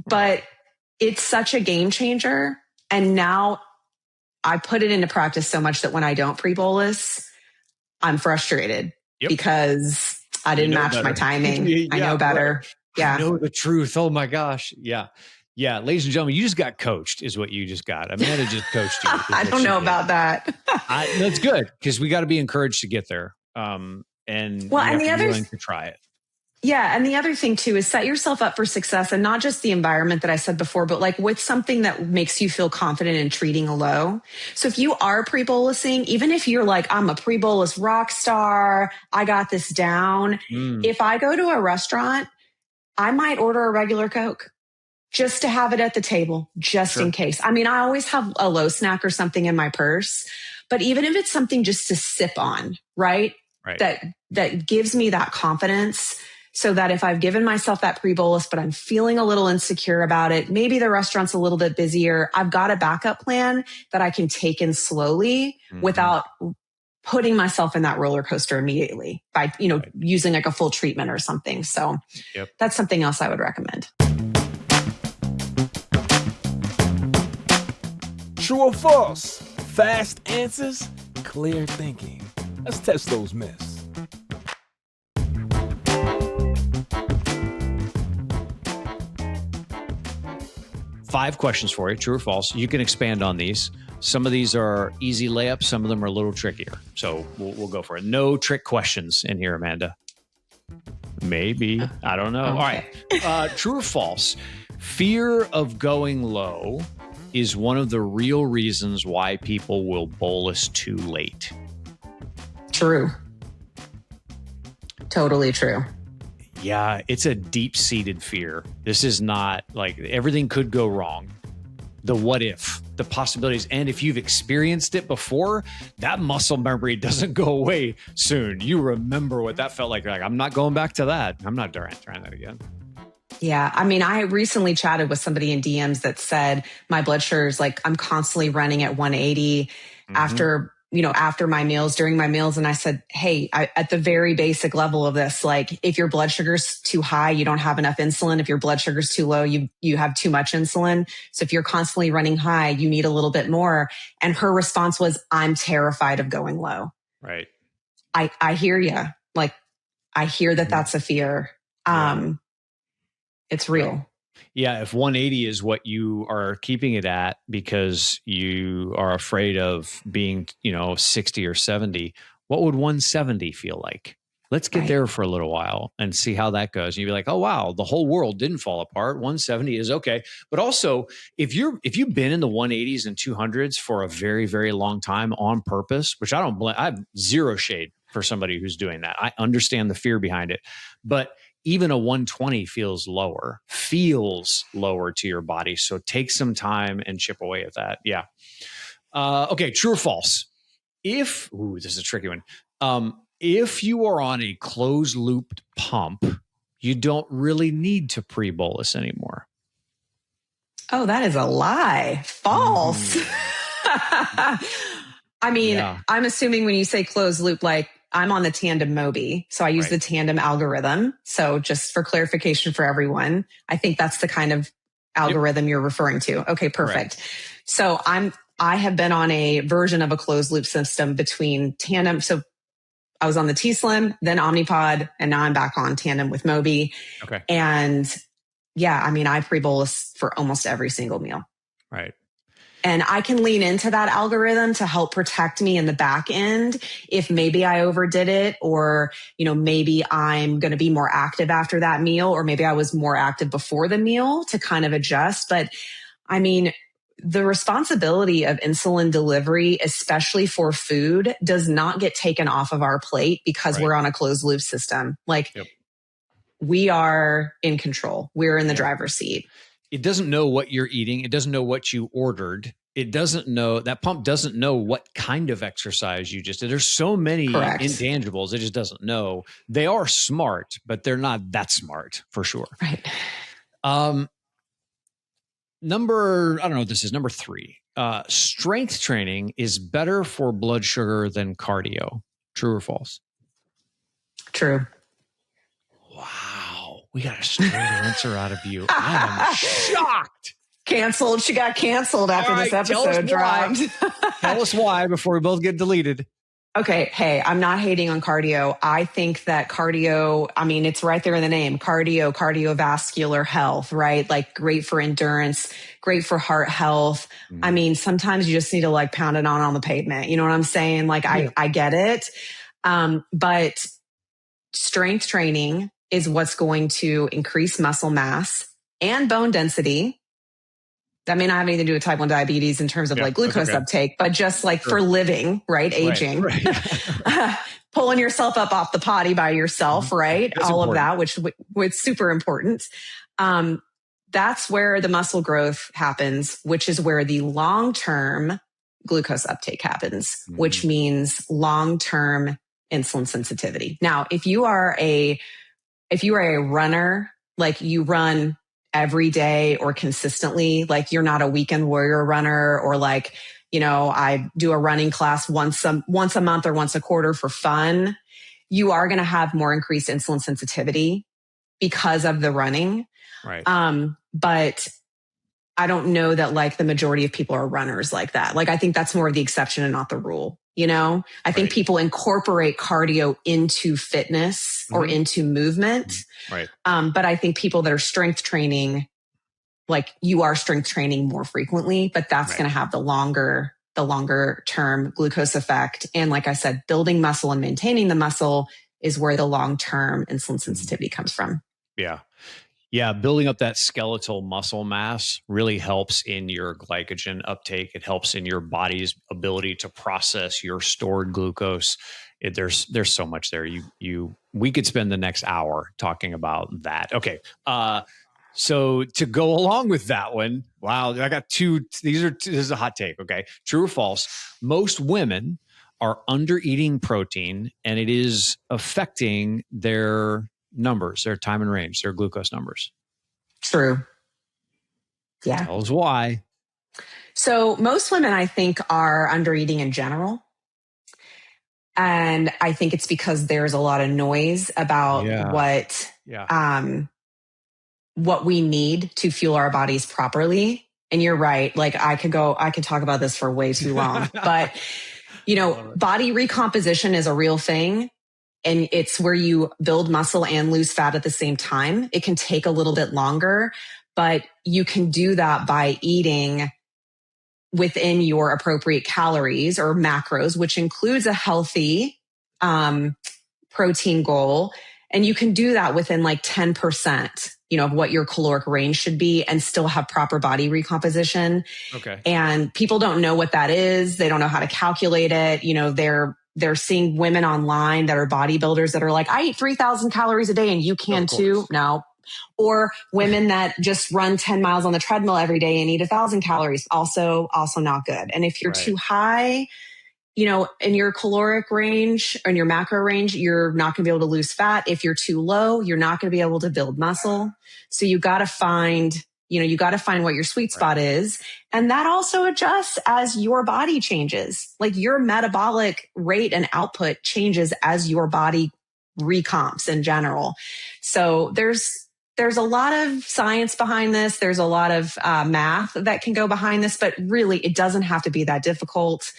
C: But it's such a game changer. And now I put it into practice so much that when I don't pre-bolus, I'm frustrated because I didn't match my timing. I know better.
A: Right.
C: Yeah.
A: I know the truth. Oh my gosh. Yeah. Yeah, ladies and gentlemen, you just got coached is what you just got. Amanda just coached you.
C: I don't know about that.
A: That's good because we got to be encouraged to get there. And the other willing to try it.
C: Yeah. And the other thing too is set yourself up for success and not just the environment that I said before, but like with something that makes you feel confident in treating a low. So if you are pre-bolusing, even if you're like, I'm a pre-bolus rock star, I got this down. If I go to a restaurant, I might order a regular Coke. Just to have it at the table, just in case. I mean, I always have a low snack or something in my purse, but even if it's something just to sip on, right? That gives me that confidence so that if I've given myself that pre-bolus, but I'm feeling a little insecure about it, maybe the restaurant's a little bit busier, I've got a backup plan that I can take in slowly without putting myself in that roller coaster immediately by, using like a full treatment or something. So that's something else I would recommend.
B: True or false? Fast answers, clear thinking. Let's test those myths.
A: Five questions for you, true or false. You can expand on these. Some of these are easy layups. Some of them are a little trickier. So we'll go for it. No trick questions in here, Amanda. Maybe. I don't know. Okay. All right. True or false? Fear of going low is one of the real reasons why people will bolus too late.
C: True. Totally true.
A: Yeah, it's a deep-seated fear. This is not like everything could go wrong. The what if, the possibilities. And if you've experienced it before, that muscle memory doesn't go away soon. You remember what that felt like. You're like, I'm not going back to that. I'm not trying that again.
C: Yeah. I mean, I recently chatted with somebody in DMs that said my blood sugar is like, I'm constantly running at 180 after my meals, during my meals. And I said, hey, at the very basic level of this, like if your blood sugar's too high, you don't have enough insulin. If your blood sugar's too low, you have too much insulin. So if you're constantly running high, you need a little bit more. And her response was, I'm terrified of going low.
A: Right.
C: I hear you. Like, I hear that that's a fear. It's real.
A: Yeah, if 180 is what you are keeping it at because you are afraid of being, 60 or 70, what would 170 feel like? Let's get there for a little while and see how that goes. And you'd be like, oh, wow, the whole world didn't fall apart. 170 is okay. But also, if you've been in the 180s and 200s for a very, very long time on purpose, which I don't blame, I have zero shade for somebody who's doing that. I understand the fear behind it. But even a 120 feels lower to your body. So take some time and chip away at that. Yeah. Okay. True or false? This is a tricky one. If you are on a closed looped pump, you don't really need to pre-bolus anymore.
C: Oh, that is a lie. False. I mean,
A: Yeah.
C: I'm assuming when you say closed loop, like I'm on the Tandem Mobi. So I use the Tandem algorithm. So just for clarification for everyone, I think that's the kind of algorithm you're referring to. Okay, perfect.
A: Correct.
C: So I have been on a version of a closed loop system between Tandem. So I was on the T-Slim, then Omnipod, and now I'm back on Tandem with Mobi.
A: Okay.
C: And yeah, I mean, I pre-bolus for almost every single meal.
A: Right.
C: And I can lean into that algorithm to help protect me in the back end if maybe I overdid it, or, maybe I'm going to be more active after that meal, or maybe I was more active before the meal to kind of adjust. But I mean, the responsibility of insulin delivery, especially for food, does not get taken off of our plate because we're on a closed loop system. Like we are in control. We're in the driver's seat.
A: It doesn't know what you're eating. It doesn't know what you ordered. It doesn't know, that pump doesn't know what kind of exercise you just did. There's so many intangibles. It just doesn't know. They are smart, but they're not that smart for sure.
C: Right.
A: I don't know what this is, number 3. Strength training is better for blood sugar than cardio. True or false?
C: True.
A: Wow. We got a straight answer out of you. I am shocked.
C: Canceled. She got canceled after this episode dropped.
A: Tell us why before we both get deleted.
C: Okay. Hey, I'm not hating on cardio. I think that cardio, I mean, it's right there in the name, cardiovascular health, right? Like great for endurance, great for heart health. I mean, sometimes you just need to like pound it on the pavement. You know what I'm saying? Like I get it. But strength training is what's going to increase muscle mass and bone density. That may not have anything to do with type 1 diabetes in terms of like glucose uptake, but just like for living, right? Aging, pulling yourself up off the potty by yourself, right?
A: That's
C: all
A: important.
C: of that, which is super important. That's where the muscle growth happens, which is where the long-term glucose uptake happens, which means long-term insulin sensitivity. Now, if you are a runner, like you run every day or consistently, like you're not a weekend warrior runner, or like, I do a running class once a month or once a quarter for fun, you are going to have more increased insulin sensitivity because of the running.
A: Right.
C: But I don't know that like the majority of people are runners like that. Like, I think that's more of the exception and not the rule. I think people incorporate cardio into fitness or into movement.
A: Right.
C: But I think people that are strength training, like you are strength training more frequently, but that's going to have the longer term glucose effect. And like I said, building muscle and maintaining the muscle is where the long-term insulin sensitivity comes from.
A: Yeah. Yeah, building up that skeletal muscle mass really helps in your glycogen uptake. It helps in your body's ability to process your stored glucose. There's so much there. We could spend the next hour talking about that. Okay. So to go along with that one, wow, I got two. This is a hot take. Okay. True or false? Most women are under eating protein, and it is affecting their numbers, their time and range, their glucose numbers.
C: True. Yeah.
A: Tell us why.
C: So most women, I think, are under eating in general. And I think it's because there's a lot of noise about what we need to fuel our bodies properly. And you're right. Like I could talk about this for way too long, but body recomposition is a real thing. And it's where you build muscle and lose fat at the same time. It can take a little bit longer, but you can do that by eating within your appropriate calories or macros, which includes a healthy protein goal. And you can do that within like 10%, of what your caloric range should be and still have proper body recomposition.
A: Okay.
C: And people don't know what that is. They don't know how to calculate it. They're seeing women online that are bodybuilders that are like, I eat 3,000 calories a day and you can too. No. Or women that just run 10 miles on the treadmill every day and eat 1,000 calories. Also not good. And if you're too high, in your caloric range or in your macro range, you're not going to be able to lose fat. If you're too low, you're not going to be able to build muscle. So you got to find You got to find what your sweet spot is. And that also adjusts as your body changes. Like your metabolic rate and output changes as your body recomps in general. So there's a lot of science behind this. There's a lot of math that can go behind this, but really it doesn't have to be that difficult.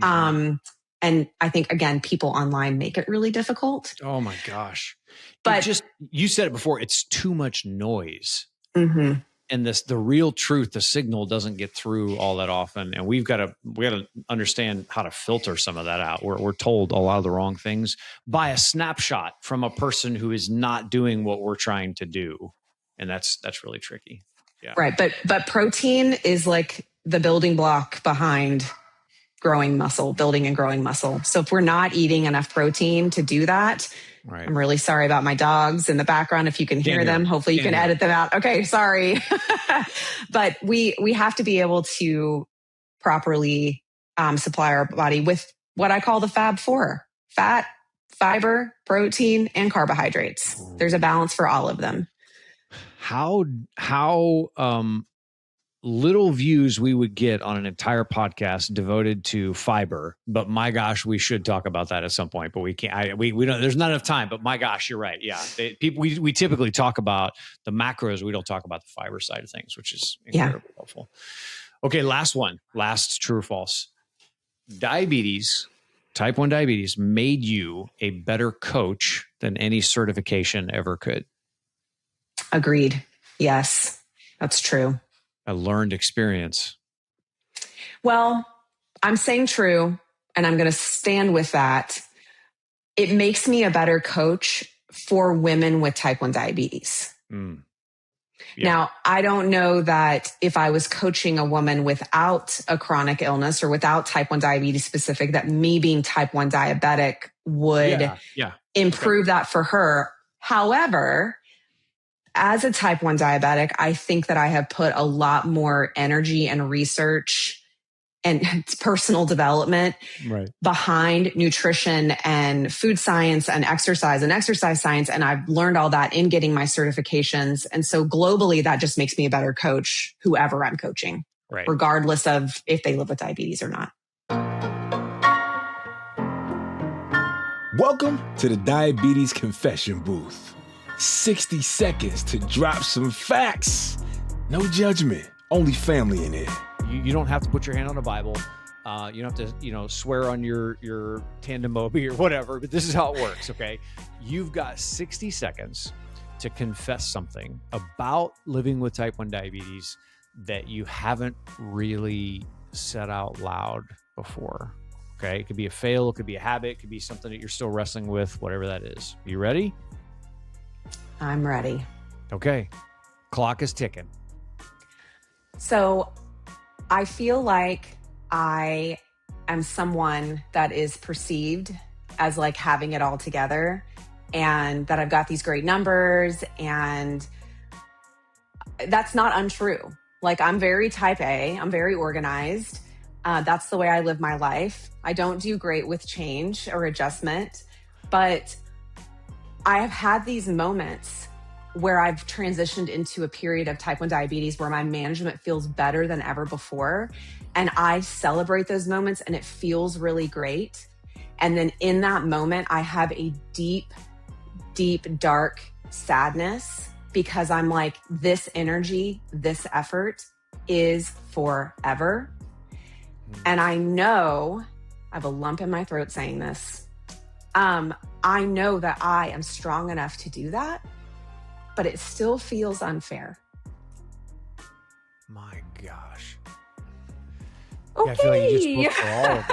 C: And I think, again, people online make it really difficult.
A: Oh my gosh.
C: But
A: you said it before, it's too much noise.
C: Mm-hmm.
A: And the real truth, the signal doesn't get through all that often. And we got to understand how to filter some of that out. We're told a lot of the wrong things by a snapshot from a person who is not doing what we're trying to do. And that's really tricky. Yeah.
C: Right. But protein is like the building block behind building and growing muscle. So if we're not eating enough protein to do that, right. I'm really sorry about my dogs in the background. If you can hear them, hopefully you can edit them out. Okay, sorry. But we have to be able to properly supply our body with what I call the Fab Four: fat, fiber, protein, and carbohydrates. There's a balance for all of them.
A: How little views we would get on an entire podcast devoted to fiber, but my gosh, we should talk about that at some point, but we can't, we don't, there's not enough time, but my gosh, you're right. Yeah. We typically talk about the macros. We don't talk about the fiber side of things, which is incredibly helpful. Okay. Last true or false. Type 1 diabetes made you a better coach than any certification ever could.
C: Agreed. Yes, that's true.
A: A learned experience.
C: Well, I'm saying true, and I'm going to stand with that. It makes me a better coach for women with type 1 diabetes. Yeah. Now, I don't know that if I was coaching a woman without a chronic illness or without type 1 diabetes specific, that me being type 1 diabetic would improve that for her. However, as a type 1 diabetic, I think that I have put a lot more energy and research and personal development behind nutrition and food science and exercise science. And I've learned all that in getting my certifications. And so globally, that just makes me a better coach, whoever I'm coaching, regardless of if they live with diabetes or not.
B: Welcome to the Diabetes Confession Booth. 60 seconds to drop some facts. No judgment, only family in it.
A: You don't have to put your hand on a Bible. You don't have to, swear on your Tandem Mobi or whatever, but this is how it works, okay? You've got 60 seconds to confess something about living with type 1 diabetes that you haven't really said out loud before, okay? It could be a fail, it could be a habit, it could be something that you're still wrestling with, whatever that is. You ready?
C: I'm ready.
A: Okay. Clock is ticking.
C: So I feel like I am someone that is perceived as like having it all together and that I've got these great numbers, and that's not untrue. Like I'm very type A, I'm very organized. That's the way I live my life. I don't do great with change or adjustment, but I have had these moments where I've transitioned into a period of type 1 diabetes where my management feels better than ever before. And I celebrate those moments and it feels really great. And then in that moment, I have a deep, deep, dark sadness because I'm like, this energy, this effort is forever. And I know, I have a lump in my throat saying this. I know that I am strong enough to do that, but it still feels unfair.
A: My gosh.
C: Okay.
A: Yeah, I feel like you just spoke for all of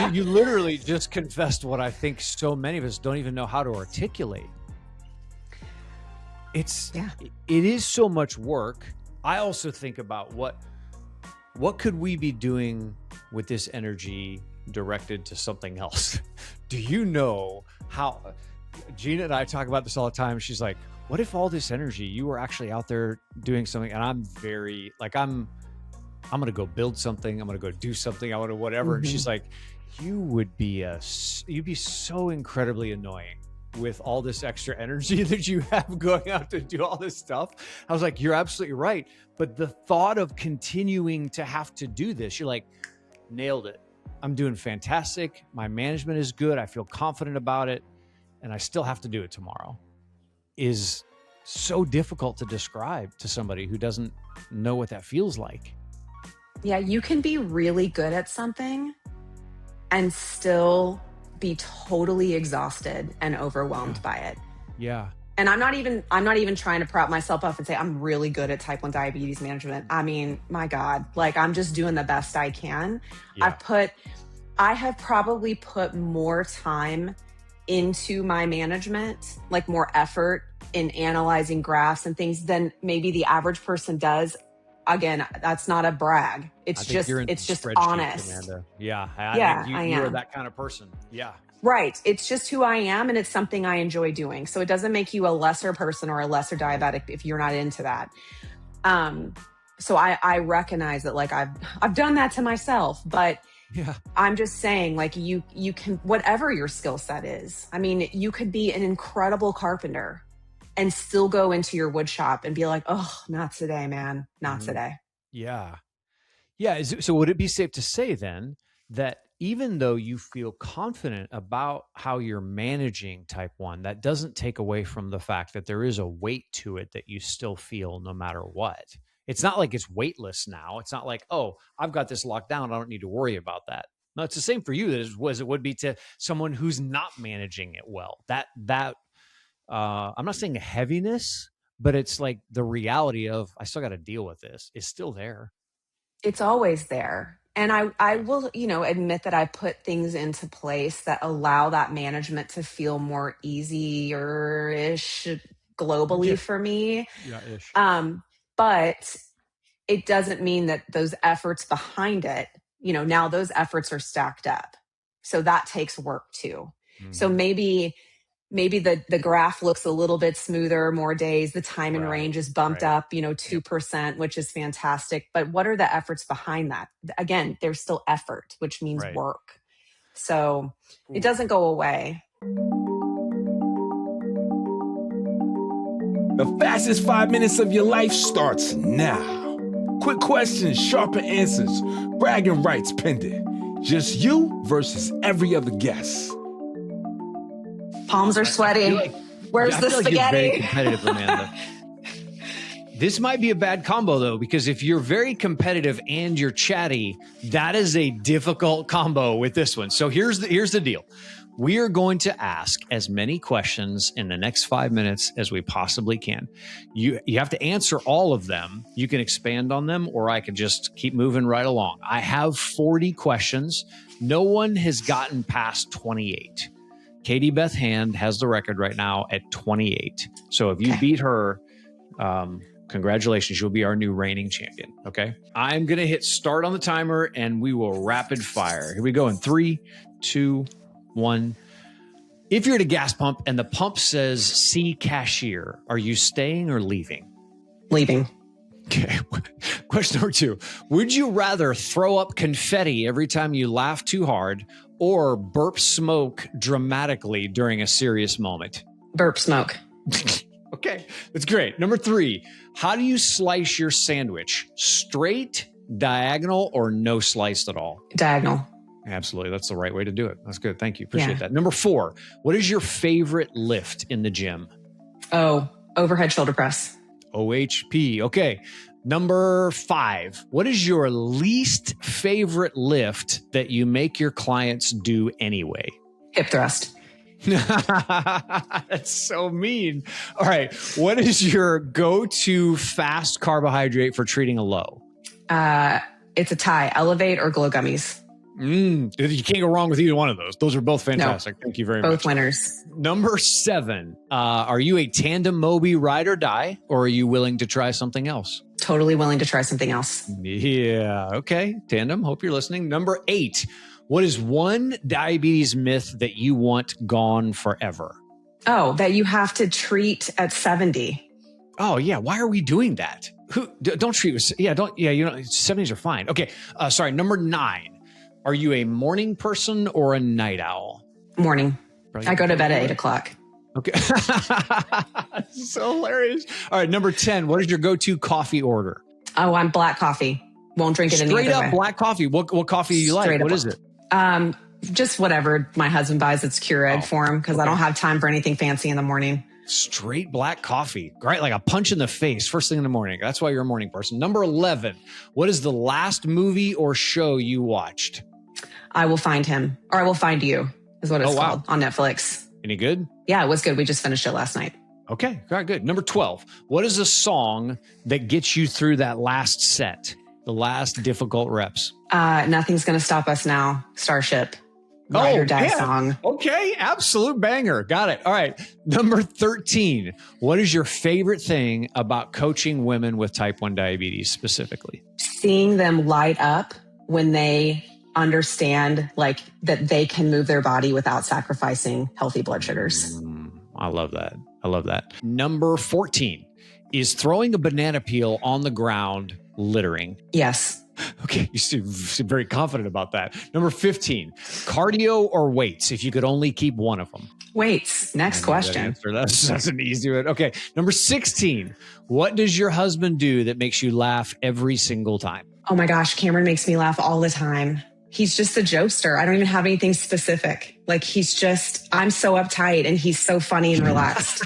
A: us. You literally just confessed what I think so many of us don't even know how to articulate. It is so much work. I also think about what could we be doing with this energy directed to something else? Do you know how Gina and I talk about this all the time? She's like, what if all this energy, you were actually out there doing something? And I'm very like, I'm going to go build something. I'm going to go do something. I want to whatever. Mm-hmm. And she's like, you'd be so incredibly annoying with all this extra energy that you have going out to do all this stuff. I was like, you're absolutely right. But the thought of continuing to have to do this, you're like, nailed it. I'm doing fantastic. My management is good. I feel confident about it. And I still have to do it tomorrow, is so difficult to describe to somebody who doesn't know what that feels like.
C: Yeah, you can be really good at something and still be totally exhausted and overwhelmed by it.
A: Yeah.
C: And I'm not even trying to prop myself up and say I'm really good at type 1 diabetes management. I mean, my God, like I'm just doing the best I can.
A: Yeah.
C: I have probably put more time into my management, like more effort in analyzing graphs and things than maybe the average person does. Again, that's not a brag. It's just honest.
A: Amanda. Yeah. I think you are that kind of person. Yeah.
C: Right. It's just who I am, and it's something I enjoy doing. So it doesn't make you a lesser person or a lesser diabetic if you're not into that. So I recognize that, like I've done that to myself, but yeah, I'm just saying, like you can, whatever your skill set is. I mean, you could be an incredible carpenter and still go into your wood shop and be like, oh, not today, man. Not today.
A: Yeah. Yeah. So would it be safe to say then that even though you feel confident about how you're managing type 1, that doesn't take away from the fact that there is a weight to it that you still feel no matter what? It's not like it's weightless now. It's not like, oh, I've got this locked down, I don't need to worry about that. No, it's the same for you as it would be to someone who's not managing it well. I'm not saying a heaviness, but it's like the reality of I still got to deal with this is still there.
C: It's always there. And I will, admit that I put things into place that allow that management to feel more easier-ish globally for me.
A: Yeah, ish.
C: But it doesn't mean that those efforts behind it, now those efforts are stacked up. So that takes work too. Mm-hmm. So maybe the graph looks a little bit smoother more days. The time in range is bumped up, 2%, which is fantastic. But what are the efforts behind that? Again, there's still effort, which means work. So it doesn't go away.
B: The fastest 5 minutes of your life starts now. Quick questions, sharper answers, bragging rights pending. Just you versus every other guest.
C: Palms are sweaty. Where's the spaghetti?
A: You're very competitive, Amanda. This might be a bad combo, though, because if you're very competitive and you're chatty, that is a difficult combo with this one. So here's the deal. We are going to ask as many questions in the next 5 minutes as we possibly can. You have to answer all of them. You can expand on them, or I can just keep moving right along. I have 40 questions. No one has gotten past 28. Katie Beth Hand has the record right now at 28. So if you beat her, congratulations, you'll be our new reigning champion. Okay. I'm going to hit start on the timer and we will rapid fire. Here we go in 3, 2, 1. If you're at a gas pump and the pump says see cashier, are you staying or leaving?
C: Leaving.
A: Okay. Question number 2. Would you rather throw up confetti every time you laugh too hard or burp smoke dramatically during a serious moment?
C: Burp smoke.
A: Okay, that's great. Number 3, how do you slice your sandwich? Straight, diagonal, or no sliced at all?
C: Diagonal.
A: Absolutely. That's the right way to do it. That's good. Thank you. Appreciate that. Number 4, what is your favorite lift in the gym?
C: Oh, overhead shoulder press.
A: OHP. Okay. Number 5, what is your least favorite lift that you make your clients do anyway?
C: Hip thrust.
A: That's so mean. All right. What is your go-to fast carbohydrate for treating a low?
C: It's a tie, Elevate or Glow Gummies.
A: You can't go wrong with either one of those. Those are both fantastic. No, thank you very much.
C: Both winners.
A: Number 7, are you a tandem Mobi ride or die, or are you willing to try something else?
C: Totally willing to try something else.
A: Yeah. Okay. Tandem. Hope you're listening. Number 8, what is one diabetes myth that you want gone forever?
C: Oh, that you have to treat at 70.
A: Oh yeah. Why are we doing that? Don't treat with, 70s are fine. Okay. Sorry. Number 9. Are you a morning person or a night owl?
C: Morning. Brilliant. I go to bed at 8 o'clock.
A: Okay. So hilarious. All right. Number 10, what is your go-to coffee order?
C: Oh, I'm black coffee. Won't drink it any
A: Straight
C: other
A: up
C: way.
A: black coffee. What coffee do you like?
C: Straight up
A: What is it?
C: Just whatever my husband buys. It's Keurig for him because I don't have time for anything fancy in the morning.
A: Straight black coffee. Great. Like a punch in the face first thing in the morning. That's why you're a morning person. Number 11, what is the last movie or show you watched?
C: I Will Find Him, or I Will Find You is what it's called on Netflix.
A: Any good?
C: Yeah, it was good. We just finished it last night.
A: Okay, very good. Number 12, what is a song that gets you through that last set, the last difficult reps?
C: Nothing's Gonna Stop Us Now, Starship. Ride or Die song.
A: Okay, absolute banger. Got it. All right. Number 13, what is your favorite thing about coaching women with type 1 diabetes specifically?
C: Seeing them light up when they understand like that they can move their body without sacrificing healthy blood sugars.
A: I love that. I love that. Number 14, is throwing a banana peel on the ground littering?
C: Yes.
A: Okay, you seem very confident about that. Number 15, cardio or weights, if you could only keep one of them?
C: Weights. Next question.
A: That's an easy one. Okay, number 16, what does your husband do that makes you laugh every single time?
C: Oh my gosh, Cameron makes me laugh all the time. He's just a jokester. I don't even have anything specific. Like I'm so uptight and he's so funny and relaxed.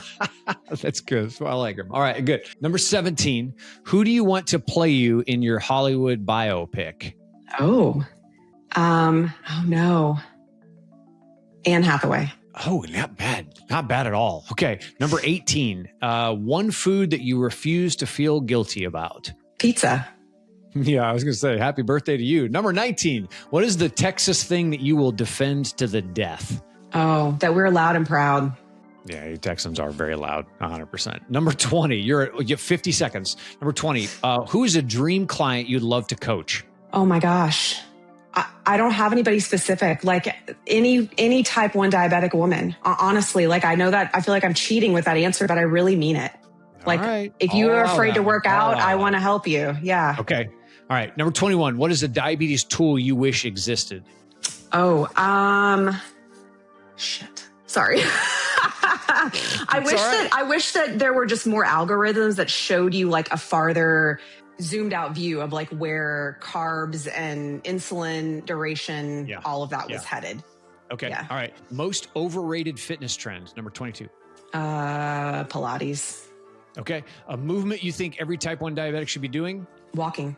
A: That's good. I like him. All right, good. Number 17, who do you want to play you in your Hollywood biopic?
C: Oh no. Anne Hathaway.
A: Oh, not bad. Not bad at all. Okay. Number 18, one food that you refuse to feel guilty about.
C: Pizza.
A: Yeah, I was going to say happy birthday to you. Number 19, what is the Texas thing that you will defend to the death?
C: Oh, that we're loud and proud.
A: Yeah, you Texans are very loud, 100%. Number 20, you have 50 seconds. Number 20, who is a dream client you'd love to coach?
C: Oh my gosh. I don't have anybody specific, like any type 1 diabetic woman. Honestly, like I know that I feel like I'm cheating with that answer, but I really mean it. Like if you are afraid to work out, I want to help you. Yeah.
A: Okay. All right. Number 21, what is a diabetes tool you wish existed?
C: Oh, shit. Sorry. I wish that there were just more algorithms that showed you like a farther zoomed out view of like where carbs and insulin duration, all of that was headed.
A: Okay. Yeah. All right. Most overrated fitness trend, number 22.
C: Pilates.
A: Okay. A movement you think every type 1 diabetic should be doing?
C: Walking.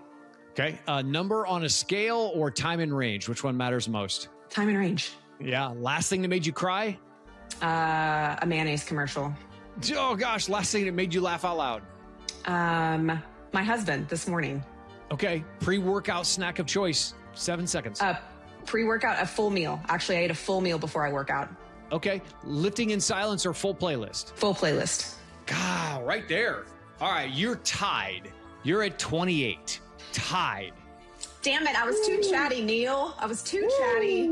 A: Okay. A number on a scale or time in range? Which one matters most?
C: Time in range.
A: Yeah. Last thing that made you cry?
C: A mayonnaise commercial.
A: Oh gosh. Last thing that made you laugh out loud?
C: My husband this morning.
A: Okay. Pre-workout snack of choice. 7 seconds.
C: Pre-workout, a full meal. Actually, I ate a full meal before I work out.
A: Okay. Lifting in silence or full playlist?
C: Full playlist.
A: God, right there. All right. You're tied. You're at 28. Tied.
C: Damn it. I was too chatty, Neil. I was too chatty.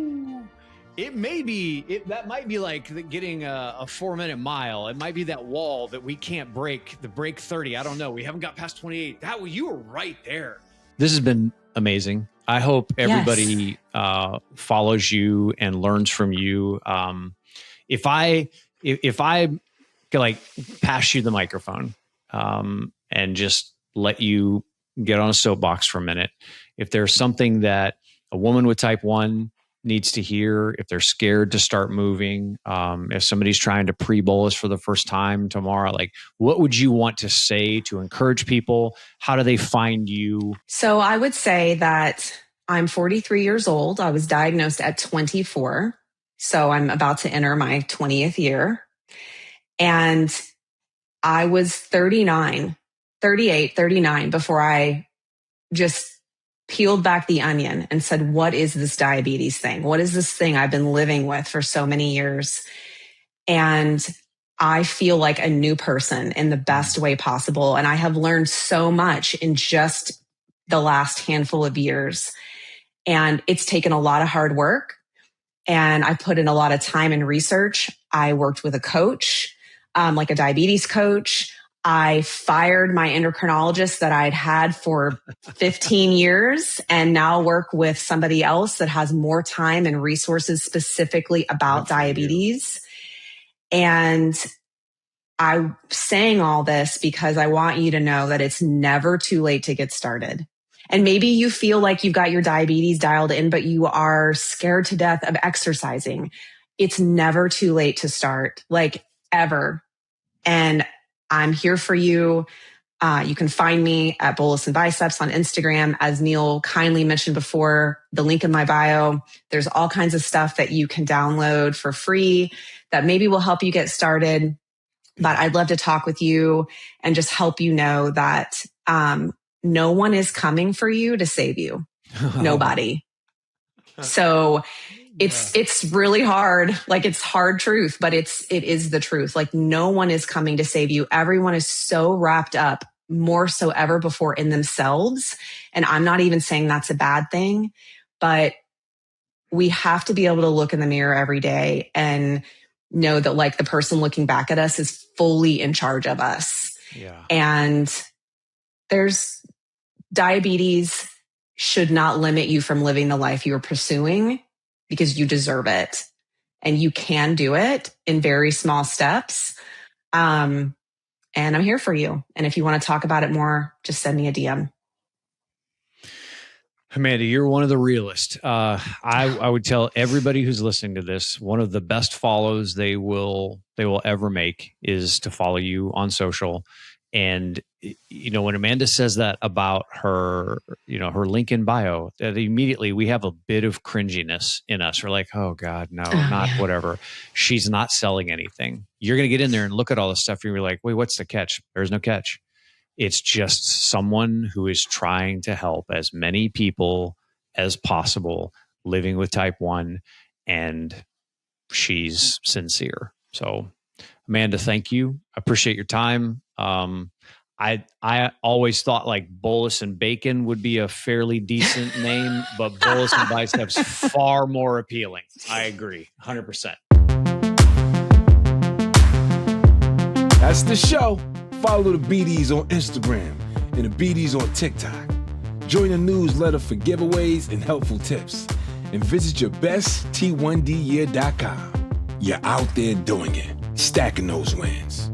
A: It may be, that might be like getting a 4-minute mile. It might be that wall that we can't break, the break 30. I don't know. We haven't got past 28. You were right there. This has been amazing. I hope everybody follows you and learns from you. If I could like pass you the microphone and just let you get on a soapbox for a minute. If there's something that a woman with type 1 needs to hear, if they're scared to start moving, if somebody's trying to pre-bolus for the first time tomorrow, like what would you want to say to encourage people? How do they find you?
C: So I would say that I'm 43 years old. I was diagnosed at 24. So I'm about to enter my 20th year. And I was 38, 39 before I just peeled back the onion and said, what is this diabetes thing? What is this thing I've been living with for so many years? And I feel like a new person in the best way possible. And I have learned so much in just the last handful of years. And it's taken a lot of hard work. And I put in a lot of time and research. I worked with a coach, like a diabetes coach. I fired my endocrinologist that I'd had for 15 years and now work with somebody else that has more time and resources specifically about diabetes. And I'm saying all this because I want you to know that it's never too late to get started. And maybe you feel like you've got your diabetes dialed in, but you are scared to death of exercising. It's never too late to start, like ever. And I'm here for you. You can find me at Bolus and Biceps on Instagram. As Neil kindly mentioned before, the link in my bio, there's all kinds of stuff that you can download for free that maybe will help you get started. But I'd love to talk with you and just help you know that no one is coming for you to save you. Nobody. So it's really hard. Like, it's hard truth, but it is the truth. Like, no one is coming to save you. Everyone is so wrapped up, more so ever before, in themselves. And I'm not even saying that's a bad thing, but we have to be able to look in the mirror every day and know that, like, the person looking back at us is fully in charge of us.
A: Yeah.
C: And there's diabetes should not limit you from living the life you are pursuing, because you deserve it and you can do it in very small steps. And I'm here for you. And if you want to talk about it more, just send me a DM.
A: Amanda, you're one of the realest. I would tell everybody who's listening to this, one of the best follows they will ever make is to follow you on social. And, you know, when Amanda says that about her, you know, her link in bio, that immediately we have a bit of cringiness in us. We're like, oh God, no, whatever. She's not selling anything. You're going to get in there and look at all this stuff. And you're like, wait, what's the catch? There's no catch. It's just someone who is trying to help as many people as possible living with type 1, and she's sincere. So, Amanda, thank you. I appreciate your time. I always thought like Bolus and Bacon would be a fairly decent name, but Bolus and Biceps far more appealing. I agree, 100%.
B: That's the show. Follow the BDs on Instagram and the BDs on TikTok. Join the newsletter for giveaways and helpful tips. And visit yourbestt1dyear.com. You're out there doing it, stacking those wins.